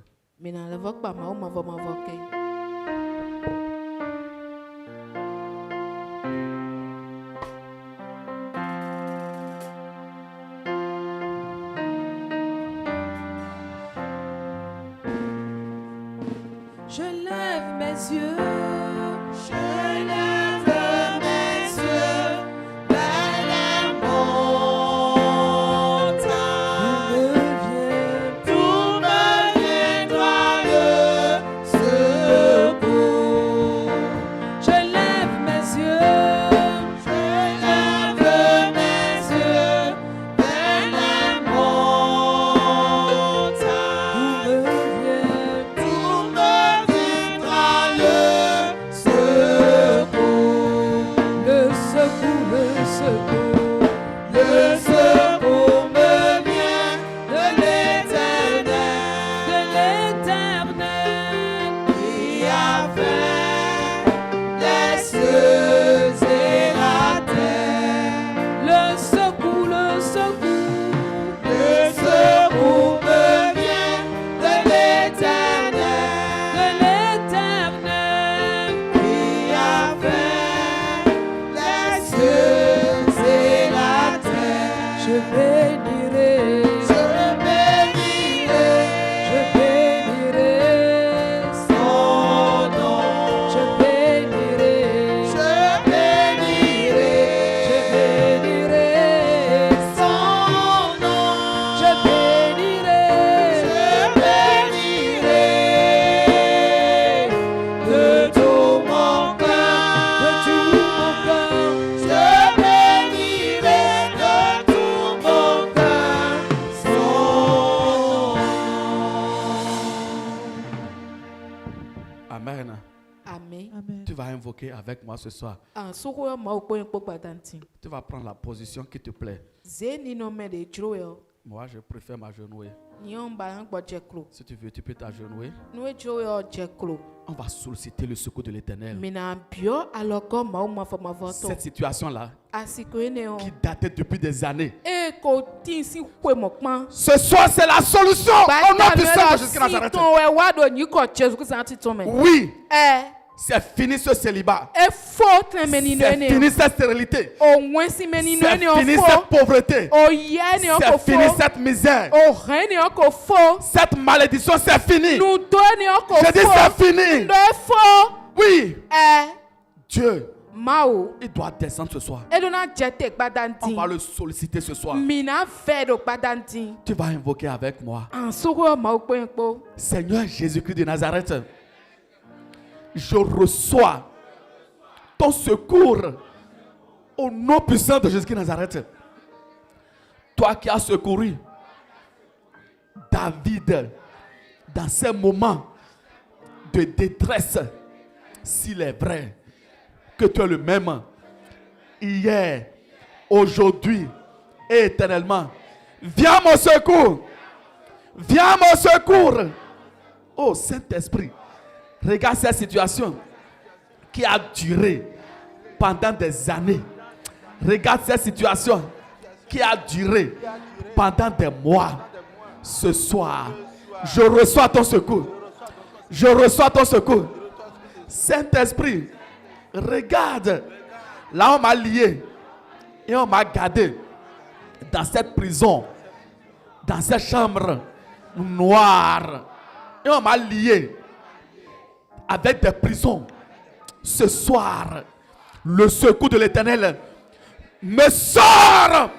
Speaker 4: Je lève mes yeux.
Speaker 2: Avec moi ce soir. Tu vas prendre la position qui te plaît. Moi, je préfère m'agenouiller. Si tu veux, tu peux t'agenouiller. On va solliciter le secours de l'Éternel. Cette situation-là, qui datait depuis des années, ce soir, c'est la solution. Au nom du Seigneur Jésus-Christ de Nazareth. Oui. C'est fini ce célibat. C'est fini cette stérilité. C'est fini cette pauvreté. C'est fini cette misère. Cette malédiction, c'est fini. Je dis c'est fini. Oui. Dieu, il doit descendre ce soir. On va le solliciter ce soir. Tu vas invoquer avec moi. Seigneur Jésus-Christ de Nazareth, je reçois ton secours au nom puissant de Jésus-Christ de Nazareth. Toi qui as secouru David dans ces moments de détresse, s'il est vrai que tu es le même hier, aujourd'hui et éternellement. Viens mon secours. Viens mon secours. Oh Saint-Esprit. Regarde cette situation qui a duré pendant des années. Regarde cette situation qui a duré pendant des mois. Ce soir, je reçois ton secours. Je reçois ton secours. Saint-Esprit, regarde. Là, on m'a lié et on m'a gardé dans cette prison, dans cette chambre noire. Et on m'a lié avec des prisons. Ce soir, le secours de l'Éternel me sort.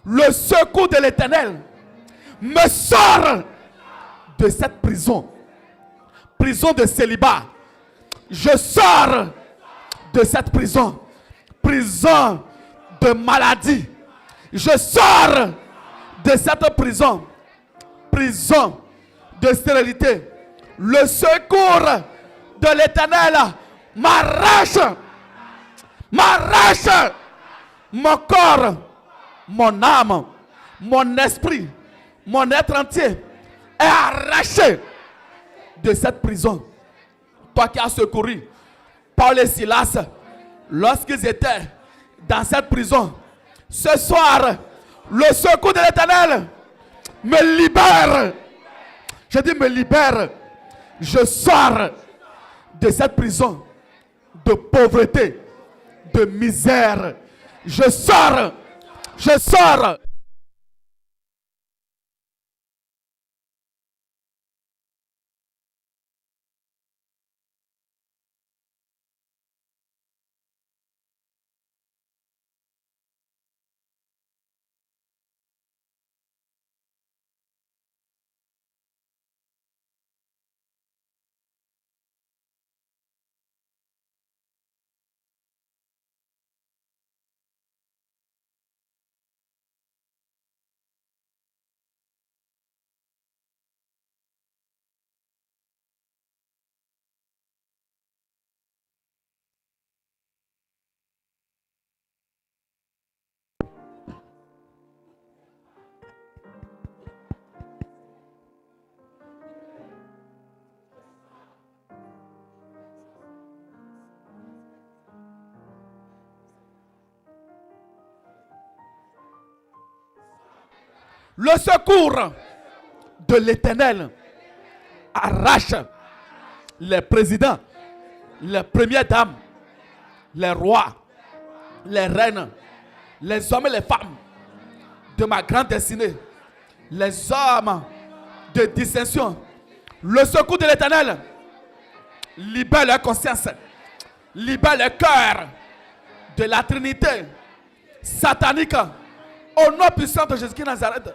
Speaker 2: Le secours de l'Éternel me sort de cette prison. Prison de célibat. Je sors de cette prison. Prison de maladie. Je sors de cette prison. Prison de stérilité. Le secours de l'Éternel m'arrache. M'arrache. Mon corps, mon âme, mon esprit, mon être entier est arraché de cette prison. Toi qui as secouru Paul et Silas lorsqu'ils étaient dans cette prison, ce soir, le secours de l'Éternel me libère. Je dis me libère. Je sors de cette prison de pauvreté, de misère. Je sors. Je sors. Le secours de l'Éternel arrache les présidents, les premières dames, les rois, les reines, les hommes et les femmes de ma grande destinée, les hommes de distinction. Le secours de l'Éternel libère leur conscience, libère leur cœur de la Trinité satanique. Au nom puissant de Jésus-Christ Nazareth.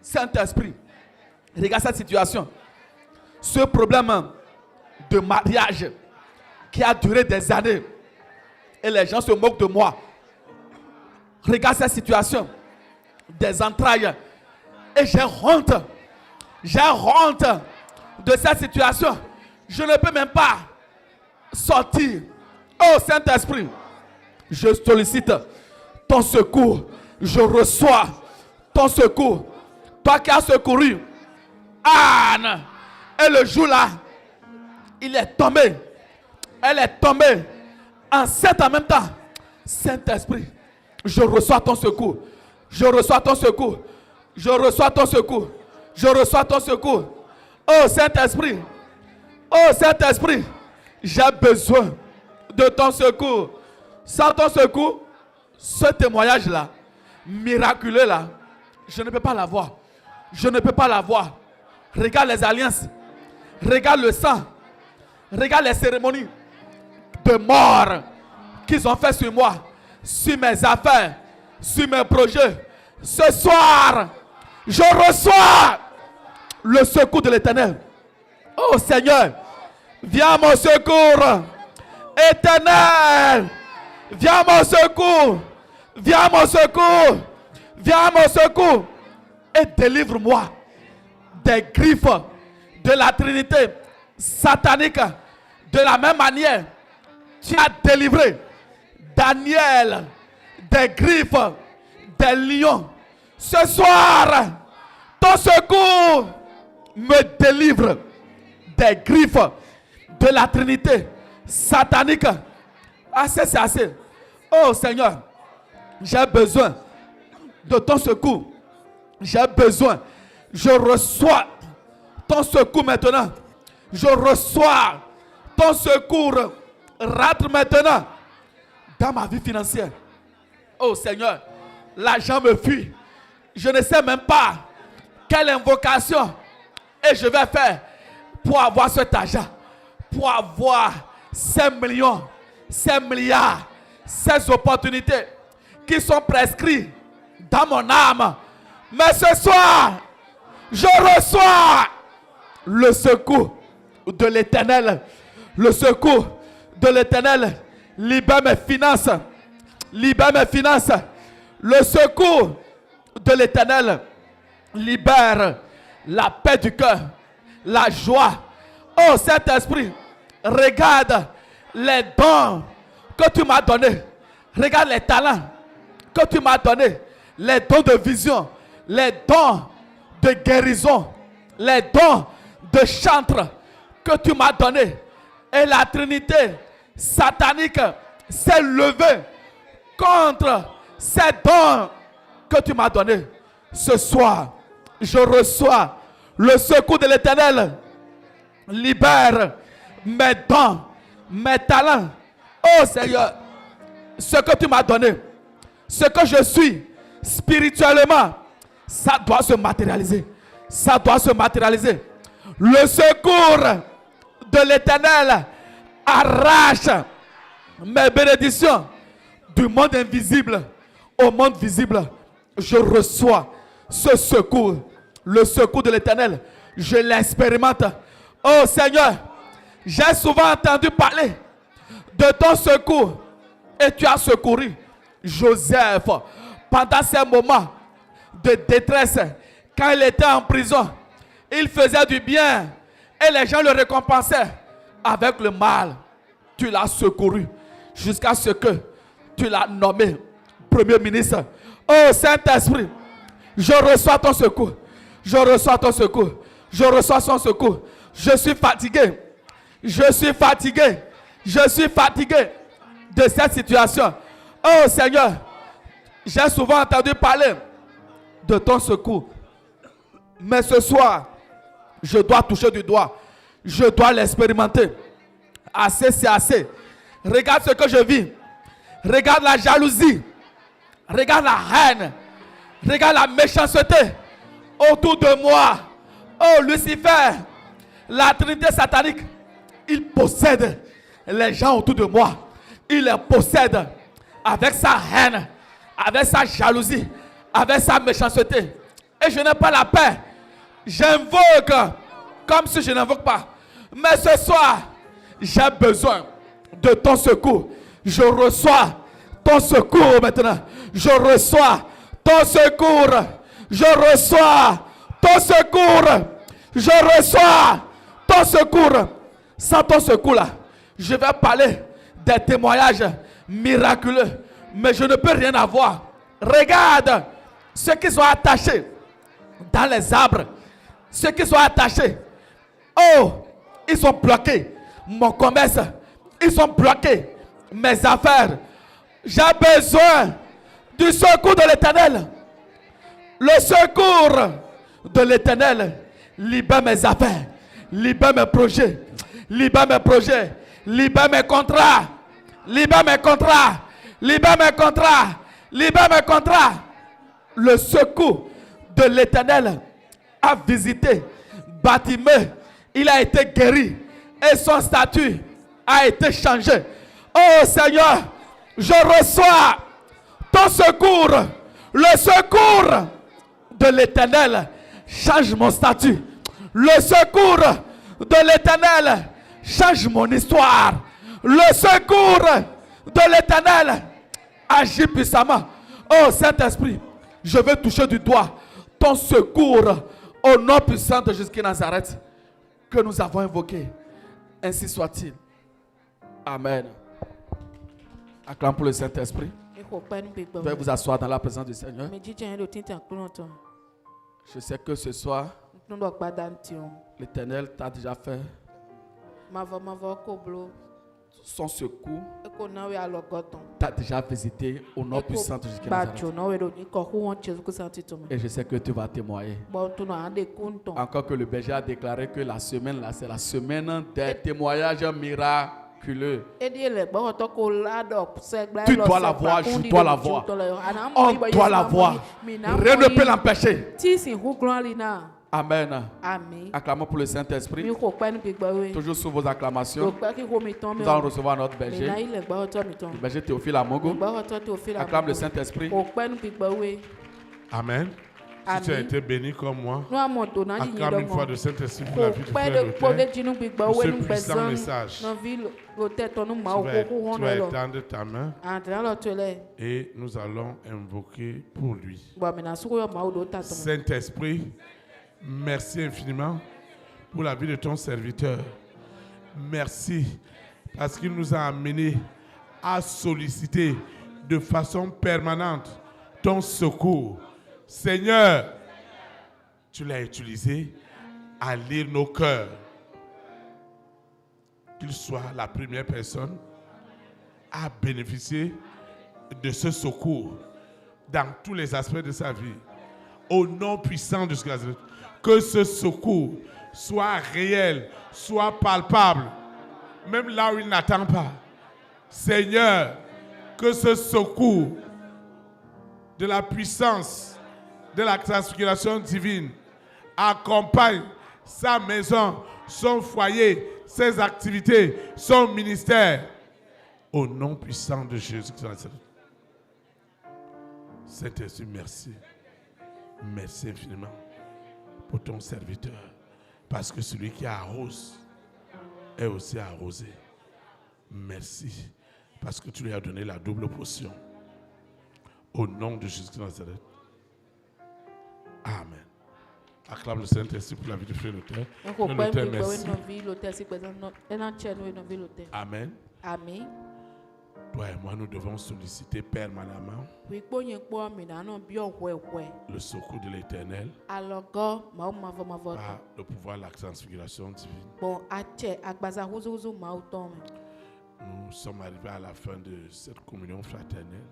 Speaker 2: Saint-Esprit, regarde cette situation. Ce problème de mariage qui a duré des années et les gens se moquent de moi. Regarde cette situation des entrailles et j'ai honte. J'ai honte de cette situation. Je ne peux même pas sortir. Oh Saint-Esprit, je sollicite ton secours. Je reçois ton secours. Toi qui as secouru Anne. Et le jour-là, il est tombé. Elle est tombée enceinte en même temps. Saint-Esprit, je reçois ton secours. Je reçois ton secours. Je reçois ton secours. Je reçois ton secours. Oh Saint-Esprit. Oh Saint-Esprit. J'ai besoin de ton secours. Sans ton secours, ce témoignage-là, miraculeux là, je ne peux pas l'avoir. Je ne peux pas l'avoir. Regarde les alliances. Regarde le sang. Regarde les cérémonies de mort qu'ils ont fait sur moi, sur mes affaires, sur mes projets. Ce soir, je reçois le secours de l'Éternel. Oh Seigneur, viens à mon secours. Éternel, viens à mon secours. Viens à mon secours. Viens à mon secours. Et délivre-moi des griffes de la Trinité satanique. De la même manière, tu as délivré Daniel des griffes des lions. Ce soir, ton secours me délivre des griffes de la Trinité satanique. Assez, c'est assez. Oh Seigneur, j'ai besoin de ton secours. J'ai besoin. Je reçois ton secours maintenant. Je reçois ton secours. Rentre maintenant dans ma vie financière. Oh Seigneur, l'argent me fuit. Je ne sais même pas quelle invocation et je vais faire pour avoir cet argent, pour avoir ces millions, ces milliards, ces opportunités qui sont prescrites dans mon âme. Mais ce soir, je reçois le secours de l'Éternel. Le secours de l'Éternel libère mes finances. Libère mes finances. Le secours de l'Éternel libère la paix du cœur, la joie. Oh Saint-Esprit, regarde les dons que tu m'as donnés. Regarde les talents que tu m'as donnés. Les dons de vision, les dons de guérison, les dons de chantre que tu m'as donnés. Et la Trinité satanique s'est levée contre ces dons que tu m'as donnés. Ce soir, je reçois le secours de l'Éternel. Libère mes dons, mes talents. Oh Seigneur, ce que tu m'as donné, ce que je suis spirituellement, ça doit se matérialiser. Ça doit se matérialiser. Le secours de l'Éternel arrache mes bénédictions du monde invisible au monde visible. Je reçois ce secours, le secours de l'Éternel. Je l'expérimente. Oh Seigneur, j'ai souvent entendu parler de ton secours et tu as secouru Joseph pendant ces moments de détresse. Quand il était en prison, il faisait du bien et les gens le récompensaient avec le mal. Tu l'as secouru jusqu'à ce que tu l'as nommé Premier ministre. Oh Saint-Esprit, je reçois ton secours. Je reçois ton secours. Je reçois son secours. Je suis fatigué. Je suis fatigué. Je suis fatigué de cette situation. Oh Seigneur, j'ai souvent entendu parler de ton secours. Mais ce soir, je dois toucher du doigt. Je dois l'expérimenter. Assez, c'est assez. Regarde ce que je vis. Regarde la jalousie. Regarde la haine. Regarde la méchanceté autour de moi. Oh Lucifer, la Trinité satanique, il possède les gens autour de moi. Il les possède avec sa haine, avec sa jalousie, avec sa méchanceté. Et je n'ai pas la paix. J'invoque comme si je n'invoque pas. Mais ce soir, j'ai besoin de ton secours. Je reçois ton secours maintenant. Je reçois ton secours. Je reçois ton secours. Je reçois ton secours. Sans ton secours là, je vais parler des témoignages miraculeux. Mais je ne peux rien avoir. Regarde ceux qui sont attachés dans les arbres. Ceux qui sont attachés. Oh, ils sont bloqués. Mon commerce, ils sont bloqués. Mes affaires. J'ai besoin du secours de l'Éternel. Le secours de l'Éternel libère mes affaires, libère mes projets, libère mes projets, libère mes contrats, libère mes contrats, libère mes contrats, libère mes contrats. Le secours de l'Éternel a visité Bartimée. Il a été guéri et son statut a été changé. Oh Seigneur, je reçois ton secours. Le secours de l'Éternel change mon statut. Le secours de l'Éternel change mon histoire. Le secours de l'Éternel agit puissamment. Oh Saint-Esprit, je veux toucher du doigt ton secours au nom puissant de Jésus de Nazareth que nous avons invoqué. Ainsi soit-il. Amen. Acclame pour le Saint-Esprit. Veuillez vous asseoir dans la présence du Seigneur. Je sais que ce soir, l'Éternel t'a déjà fait son secours. T'a déjà visité au nom puissant de Jésus. Et je sais que tu vas témoigner. Encore que le berger a déclaré que la semaine là, c'est la semaine des témoignages miraculeux. Tu dois la voir, je dois la voir. On doit la voir. Rien ne peut l'empêcher. Amen. Acclamons pour le Saint-Esprit. Toujours sous vos acclamations. Nous allons recevoir notre berger. Le berger Théophile Amongo. Acclame le Saint-Esprit.
Speaker 3: Amen.
Speaker 2: Si tu as été béni comme moi, acclame une fois de Saint-Esprit pour la vie du frère Luther. Ce puissant message, tu vas étendre ta main et nous allons invoquer pour lui. Saint-Esprit, merci infiniment pour la vie de ton serviteur. Merci parce qu'il nous a amenés à solliciter de façon permanente ton secours. Seigneur, tu l'as utilisé à lire nos cœurs. Qu'il soit la première personne à bénéficier de ce secours dans tous les aspects de sa vie. Au nom puissant de Jésus, que ce secours soit réel, soit palpable, même là où il n'attend pas. Seigneur, que ce secours de la puissance de la transfiguration divine accompagne sa maison, son foyer, ses activités, son ministère. Au nom puissant de Jésus-Christ. Saint-Esprit, merci. Merci infiniment pour ton serviteur. Parce que celui qui arrose est aussi arrosé. Merci. Parce que tu lui as donné la double portion. Au nom de Jésus-Christ. Amen. Acclame le Saint-Esprit pour la vie du frère Luther. Merci. Amen.
Speaker 1: Amen.
Speaker 2: Toi et moi, nous devons solliciter permanemment le secours de l'Éternel par le pouvoir de la transfiguration divine. Nous sommes arrivés à la fin de cette communion fraternelle.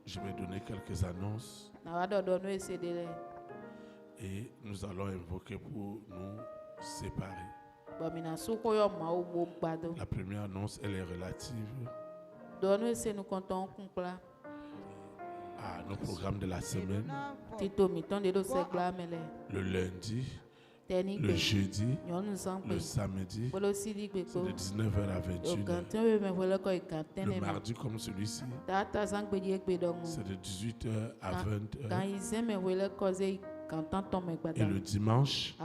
Speaker 2: Je vais donner quelques annonces et nous allons invoquer pour nous séparer. La première annonce, elle est relative à nos programmes de la semaine. Le lundi, le jeudi, le samedi, c'est de 19h à 21h. Le mardi comme celui-ci, c'est de 18h à 20h. Et le dimanche,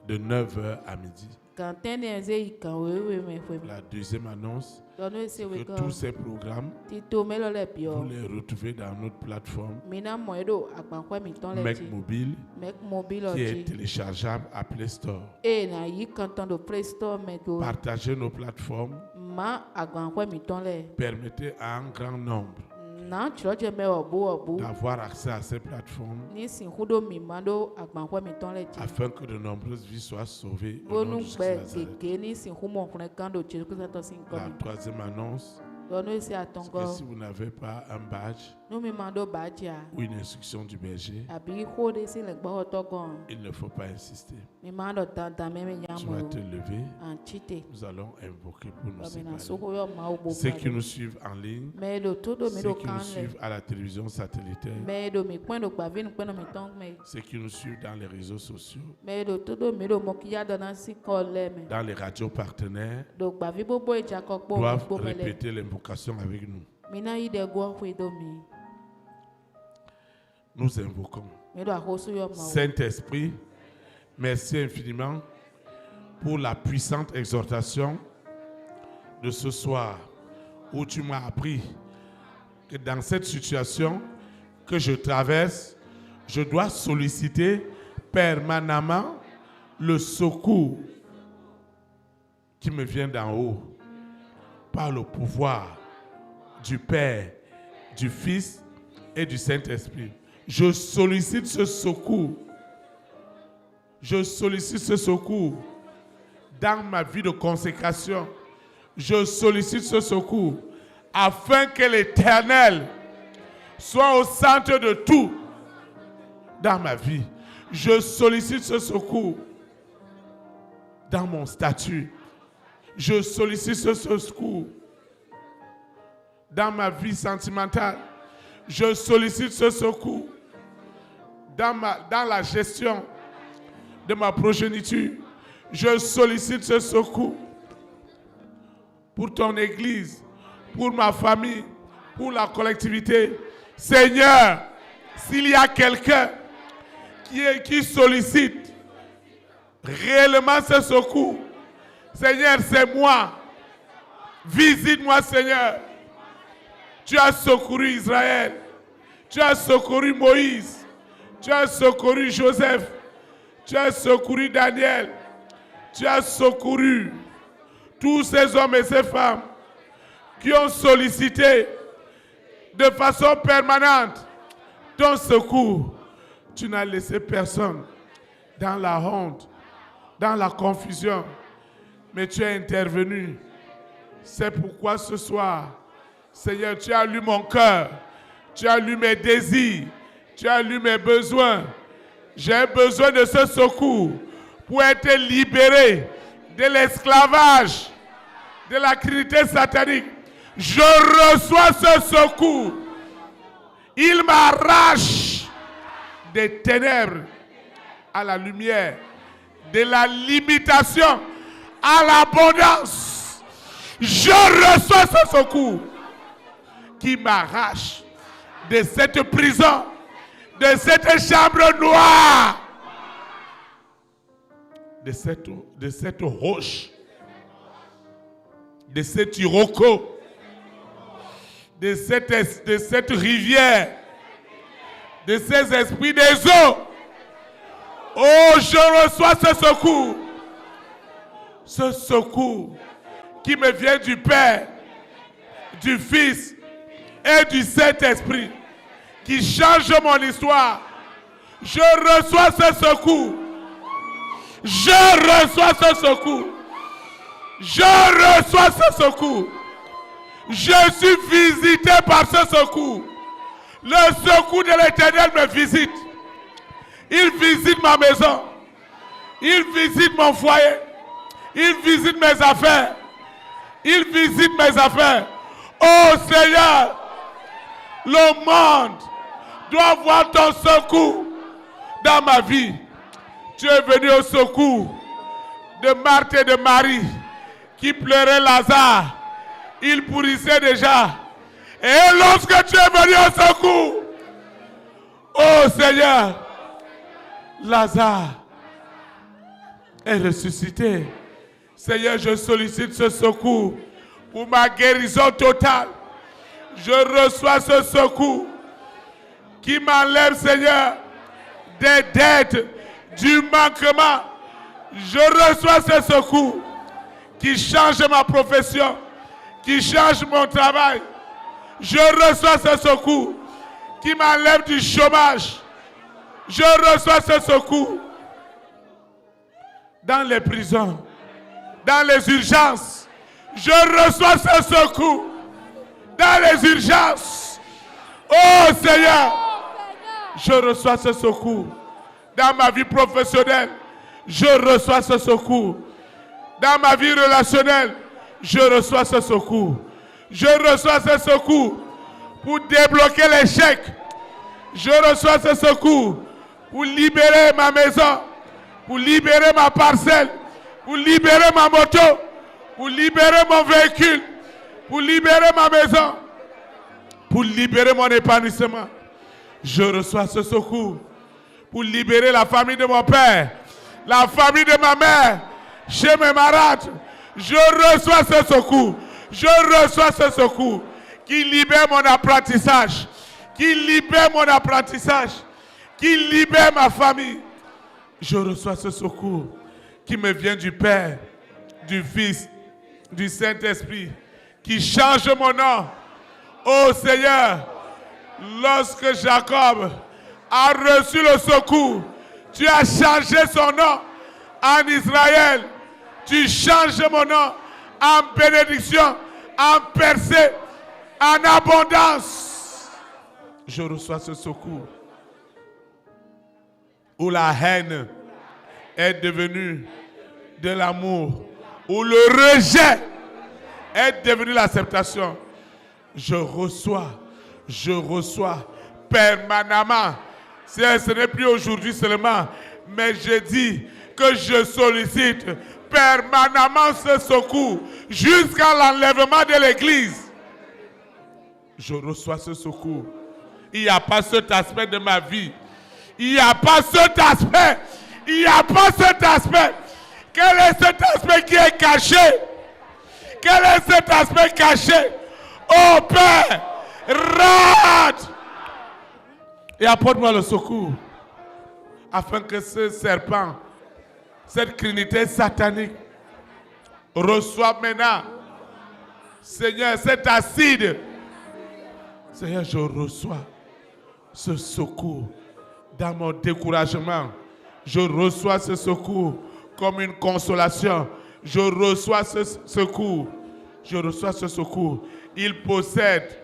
Speaker 2: de 9h à midi. La deuxième annonce, c'est que tous ces programmes, vous les retrouvez dans notre plateforme Mec Mobile, qui est téléchargeable à Play Store. Partagez nos plateformes, permettez à un grand nombre d'avoir accès à ces plateformes afin que de nombreuses vies soient sauvées au nom de Jésus. La troisième annonce, c'est que si vous n'avez pas un badge ou une instruction du berger, il ne faut pas insister. Tu vas te lever. Nous allons invoquer pour nous séparer. Ceux qui nous suivent en ligne, ceux qui nous suivent à la télévision satellitaire, ceux qui nous suivent dans les réseaux sociaux, dans les radios partenaires, doivent répéter l'invocation avec nous. Nous invoquons. Saint-Esprit, merci infiniment pour la puissante exhortation de ce soir où tu m'as appris que dans cette situation que je traverse, je dois solliciter permanemment le secours qui me vient d'en haut par le pouvoir du Père, du Fils et du Saint-Esprit. Je sollicite ce secours. Je sollicite ce secours dans ma vie de consécration. Je sollicite ce secours afin que l'Éternel soit au centre de tout dans ma vie. Je sollicite ce secours dans mon statut. Je sollicite ce secours dans ma vie sentimentale. Je sollicite ce secours dans la gestion de ma progéniture. Je sollicite ce secours pour ton église, pour ma famille, pour la collectivité. Seigneur, s'il y a quelqu'un qui sollicite réellement ce secours, Seigneur, c'est moi. Visite-moi, Seigneur. Tu as secouru Israël. Tu as secouru Moïse. Tu as secouru Joseph. Tu as secouru Daniel. Tu as secouru tous ces hommes et ces femmes qui ont sollicité de façon permanente ton secours. Tu n'as laissé personne dans la honte, dans la confusion, mais tu es intervenu. C'est pourquoi ce soir, Seigneur, tu as lu mon cœur, tu as lu mes désirs, tu as lu mes besoins. J'ai besoin de ce secours pour être libéré de l'esclavage, de la crudité satanique. Je reçois ce secours. Il m'arrache des ténèbres à la lumière, de la limitation à l'abondance. Je reçois ce secours qui m'arrache de cette prison, de cette chambre noire, de cette roche, de cet iroko, de cette rivière, de ces esprits des eaux. Oh, je reçois ce secours qui me vient du Père, du Fils et du Saint-Esprit, qui change mon histoire. Je reçois ce secours. Je reçois ce secours. Je reçois ce secours. Je suis visité par ce secours. Le secours de l'Éternel me visite. Il visite ma maison. Il visite mon foyer. Il visite mes affaires. Il visite mes affaires. Oh Seigneur, le monde doit voir ton secours dans ma vie. Tu es venu au secours de Marthe et de Marie qui pleuraient Lazare. Il pourrissait déjà. Et lorsque tu es venu au secours, oh Seigneur, Lazare est ressuscité. Seigneur, je sollicite ce secours pour ma guérison totale. Je reçois ce secours qui m'enlève, Seigneur, des dettes, du manquement. Je reçois ce secours qui change ma profession, qui change mon travail. Je reçois ce secours qui m'enlève du chômage. Je reçois ce secours dans les prisons, dans les urgences. Je reçois ce secours dans les urgences. Oh Seigneur, je reçois ce secours dans ma vie professionnelle. Je reçois ce secours dans ma vie relationnelle. Je reçois ce secours. Je reçois ce secours pour débloquer l'échec. Je reçois ce secours pour libérer ma maison, pour libérer ma parcelle, pour libérer ma moto, pour libérer mon véhicule, pour libérer ma maison, pour libérer mon épanouissement. Je reçois ce secours pour libérer la famille de mon père, la famille de ma mère, chez mes malades. Je reçois ce secours. Je reçois ce secours qui libère mon apprentissage, qui libère mon apprentissage, qui libère ma famille. Je reçois ce secours qui me vient du Père, du Fils, du Saint-Esprit, qui change mon nom. Oh Seigneur, lorsque Jacob a reçu le secours, tu as changé son nom en Israël. Tu changes mon nom en bénédiction, en percée, en abondance. Je reçois ce secours où la haine est devenue de l'amour, où le rejet est devenu l'acceptation. Je reçois permanemment. Ce n'est plus aujourd'hui seulement, mais je dis que je sollicite permanemment ce secours jusqu'à l'enlèvement de l'Église.
Speaker 3: Je reçois ce secours. Il n'y a pas cet aspect de ma vie. Il n'y a pas cet aspect. Il n'y a pas cet aspect. Quel est cet aspect qui est caché? Quel est cet aspect caché? Oh Père, rate et apporte-moi le secours afin que ce serpent, cette trinité satanique reçoive maintenant, Seigneur, cet acide. Seigneur, je reçois ce secours dans mon découragement. Je reçois ce secours comme une consolation. Je reçois ce secours. Je reçois ce secours. Il possède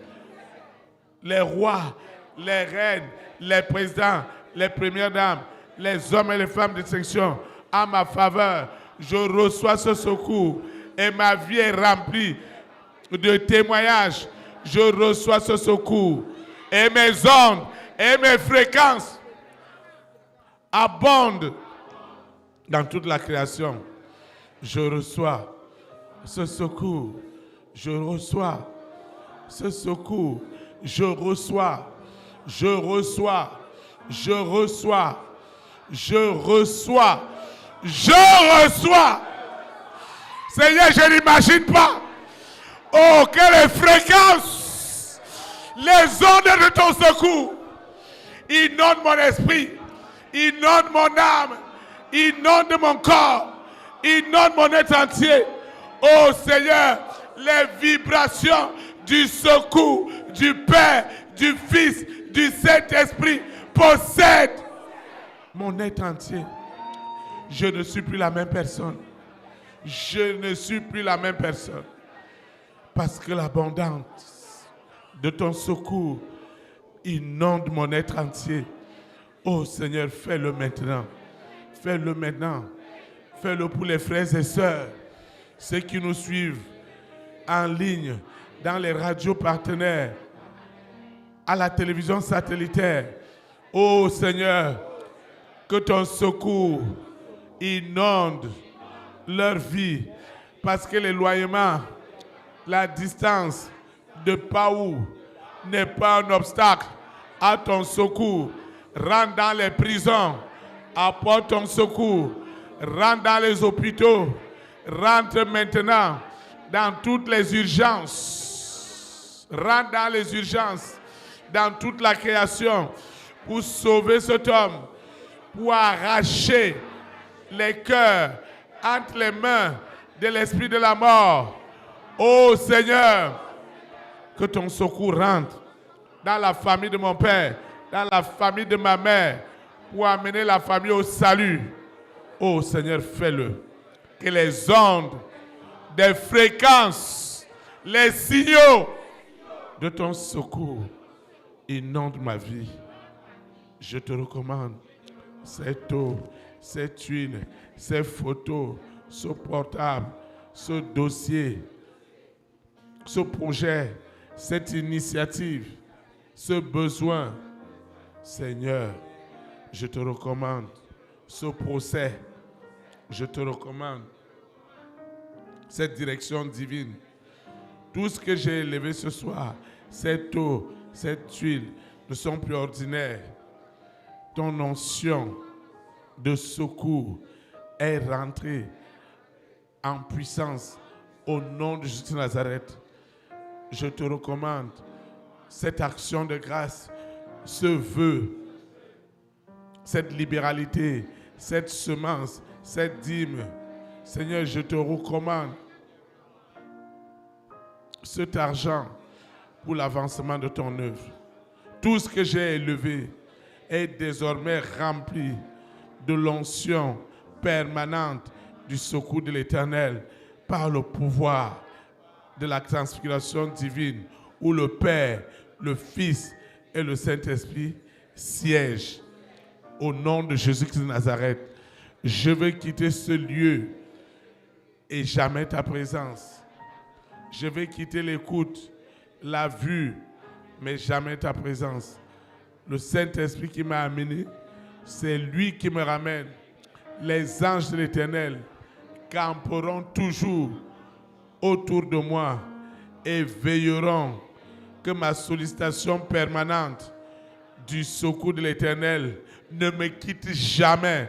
Speaker 3: les rois, les reines, les présidents, les premières dames, les hommes et les femmes de section en ma faveur. Je reçois ce secours et ma vie est remplie de témoignages. Je reçois ce secours et mes ondes et mes fréquences abondent dans toute la création. Je reçois ce secours. Je reçois ce secours. Je reçois. Je reçois. Je reçois. Je reçois. Je reçois. Seigneur, je n'imagine pas. Oh, quelle fréquence. Les ondes de ton secours inondent mon esprit, inondent mon âme, inondent mon corps, inondent mon être entier. Oh Seigneur, les vibrations du secours du Père, du Fils, du Saint-Esprit possèdent mon être entier. Je ne suis plus la même personne. Je ne suis plus la même personne. Parce que l'abondance de ton secours inonde mon être entier. Oh Seigneur, fais-le maintenant. Fais-le maintenant. Fais-le pour les frères et sœurs, ceux qui nous suivent en ligne, dans les radios partenaires, à la télévision satellitaire. Oh Seigneur, que ton secours inonde leur vie, parce que l'éloignement, la distance de Paou n'est pas un obstacle à ton secours. Rentre dans les prisons, apporte ton secours. Rentre dans les hôpitaux, rentre maintenant dans toutes les urgences. Rentre dans les urgences, dans toute la création, pour sauver cet homme, pour arracher les cœurs entre les mains de l'esprit de la mort. Oh Seigneur, que ton secours rentre dans la famille de mon père, dans la famille de ma mère, pour amener la famille au salut. Oh Seigneur, fais-le. Que les ondes, des fréquences, les signaux de ton secours inondent ma vie. Je te recommande cette eau, cette huile, ces photos, ce portable, ce dossier, ce projet, cette initiative, ce besoin. Seigneur, je te recommande ce procès. Je te recommande cette direction divine. Tout ce que j'ai élevé ce soir, cette eau, cette huile, ne sont plus ordinaires. Ton onction de secours est rentrée en puissance au nom de Jésus de Nazareth. Je te recommande cette action de grâce, ce vœu, cette libéralité, cette semence, cette dîme. Seigneur, je te recommande cet argent pour l'avancement de ton œuvre. Tout ce que j'ai élevé est désormais rempli de l'onction permanente du secours de l'Éternel par le pouvoir de la transfiguration divine où le Père, le Fils et le Saint-Esprit siègent. Au nom de Jésus-Christ de Nazareth, je vais quitter ce lieu et jamais ta présence. Je vais quitter l'écoute, la vue, mais jamais ta présence. Le Saint-Esprit qui m'a amené, c'est lui qui me ramène. Les anges de l'Éternel camperont toujours autour de moi et veilleront que ma sollicitation permanente du secours de l'Éternel ne me quitte jamais.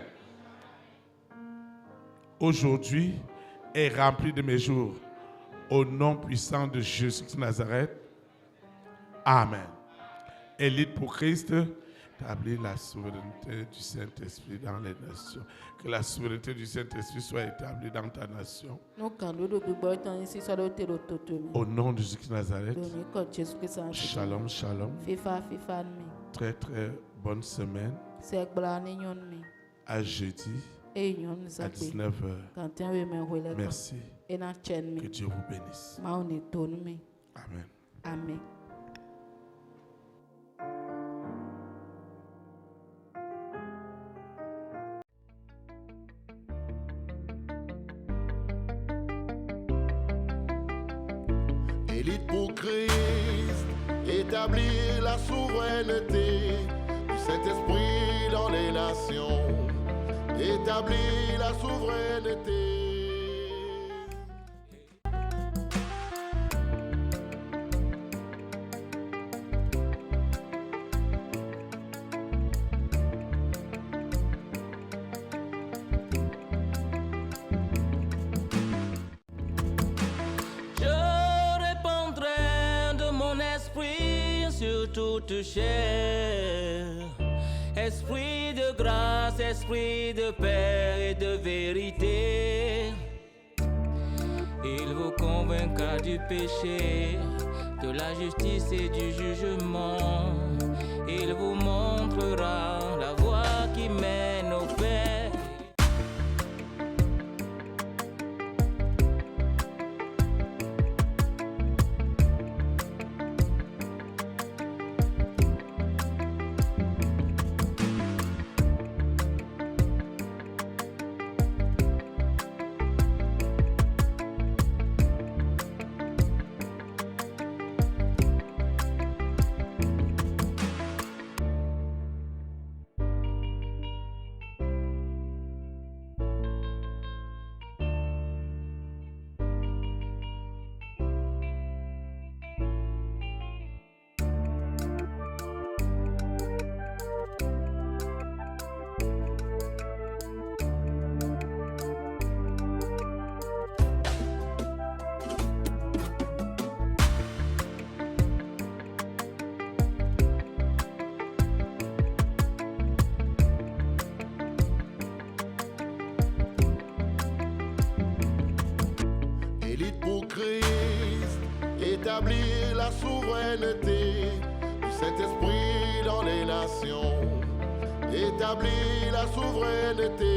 Speaker 3: Aujourd'hui est rempli de mes jours. Au nom puissant de Jésus de Nazareth. Amen. Élite pour Christ, établir la souveraineté du Saint-Esprit dans les nations. Que la souveraineté du Saint-Esprit soit établie dans ta nation. Au nom de Jésus de Nazareth. Shalom, shalom. Très, très bonne semaine. À jeudi. À 19h. Merci. Que Dieu vous bénisse. Amen.
Speaker 1: Amen.
Speaker 5: Élite pour Christ, établir la souveraineté du Saint-Esprit dans les nations. Établir la souveraineté.
Speaker 6: Toute chair, esprit de grâce, esprit de paix et de vérité. Il vous convaincra du péché, de la justice et du jugement. Il vous montrera la voie qui mène au Père.
Speaker 5: Établir la souveraineté du Saint-Esprit dans les nations. Établir la souveraineté.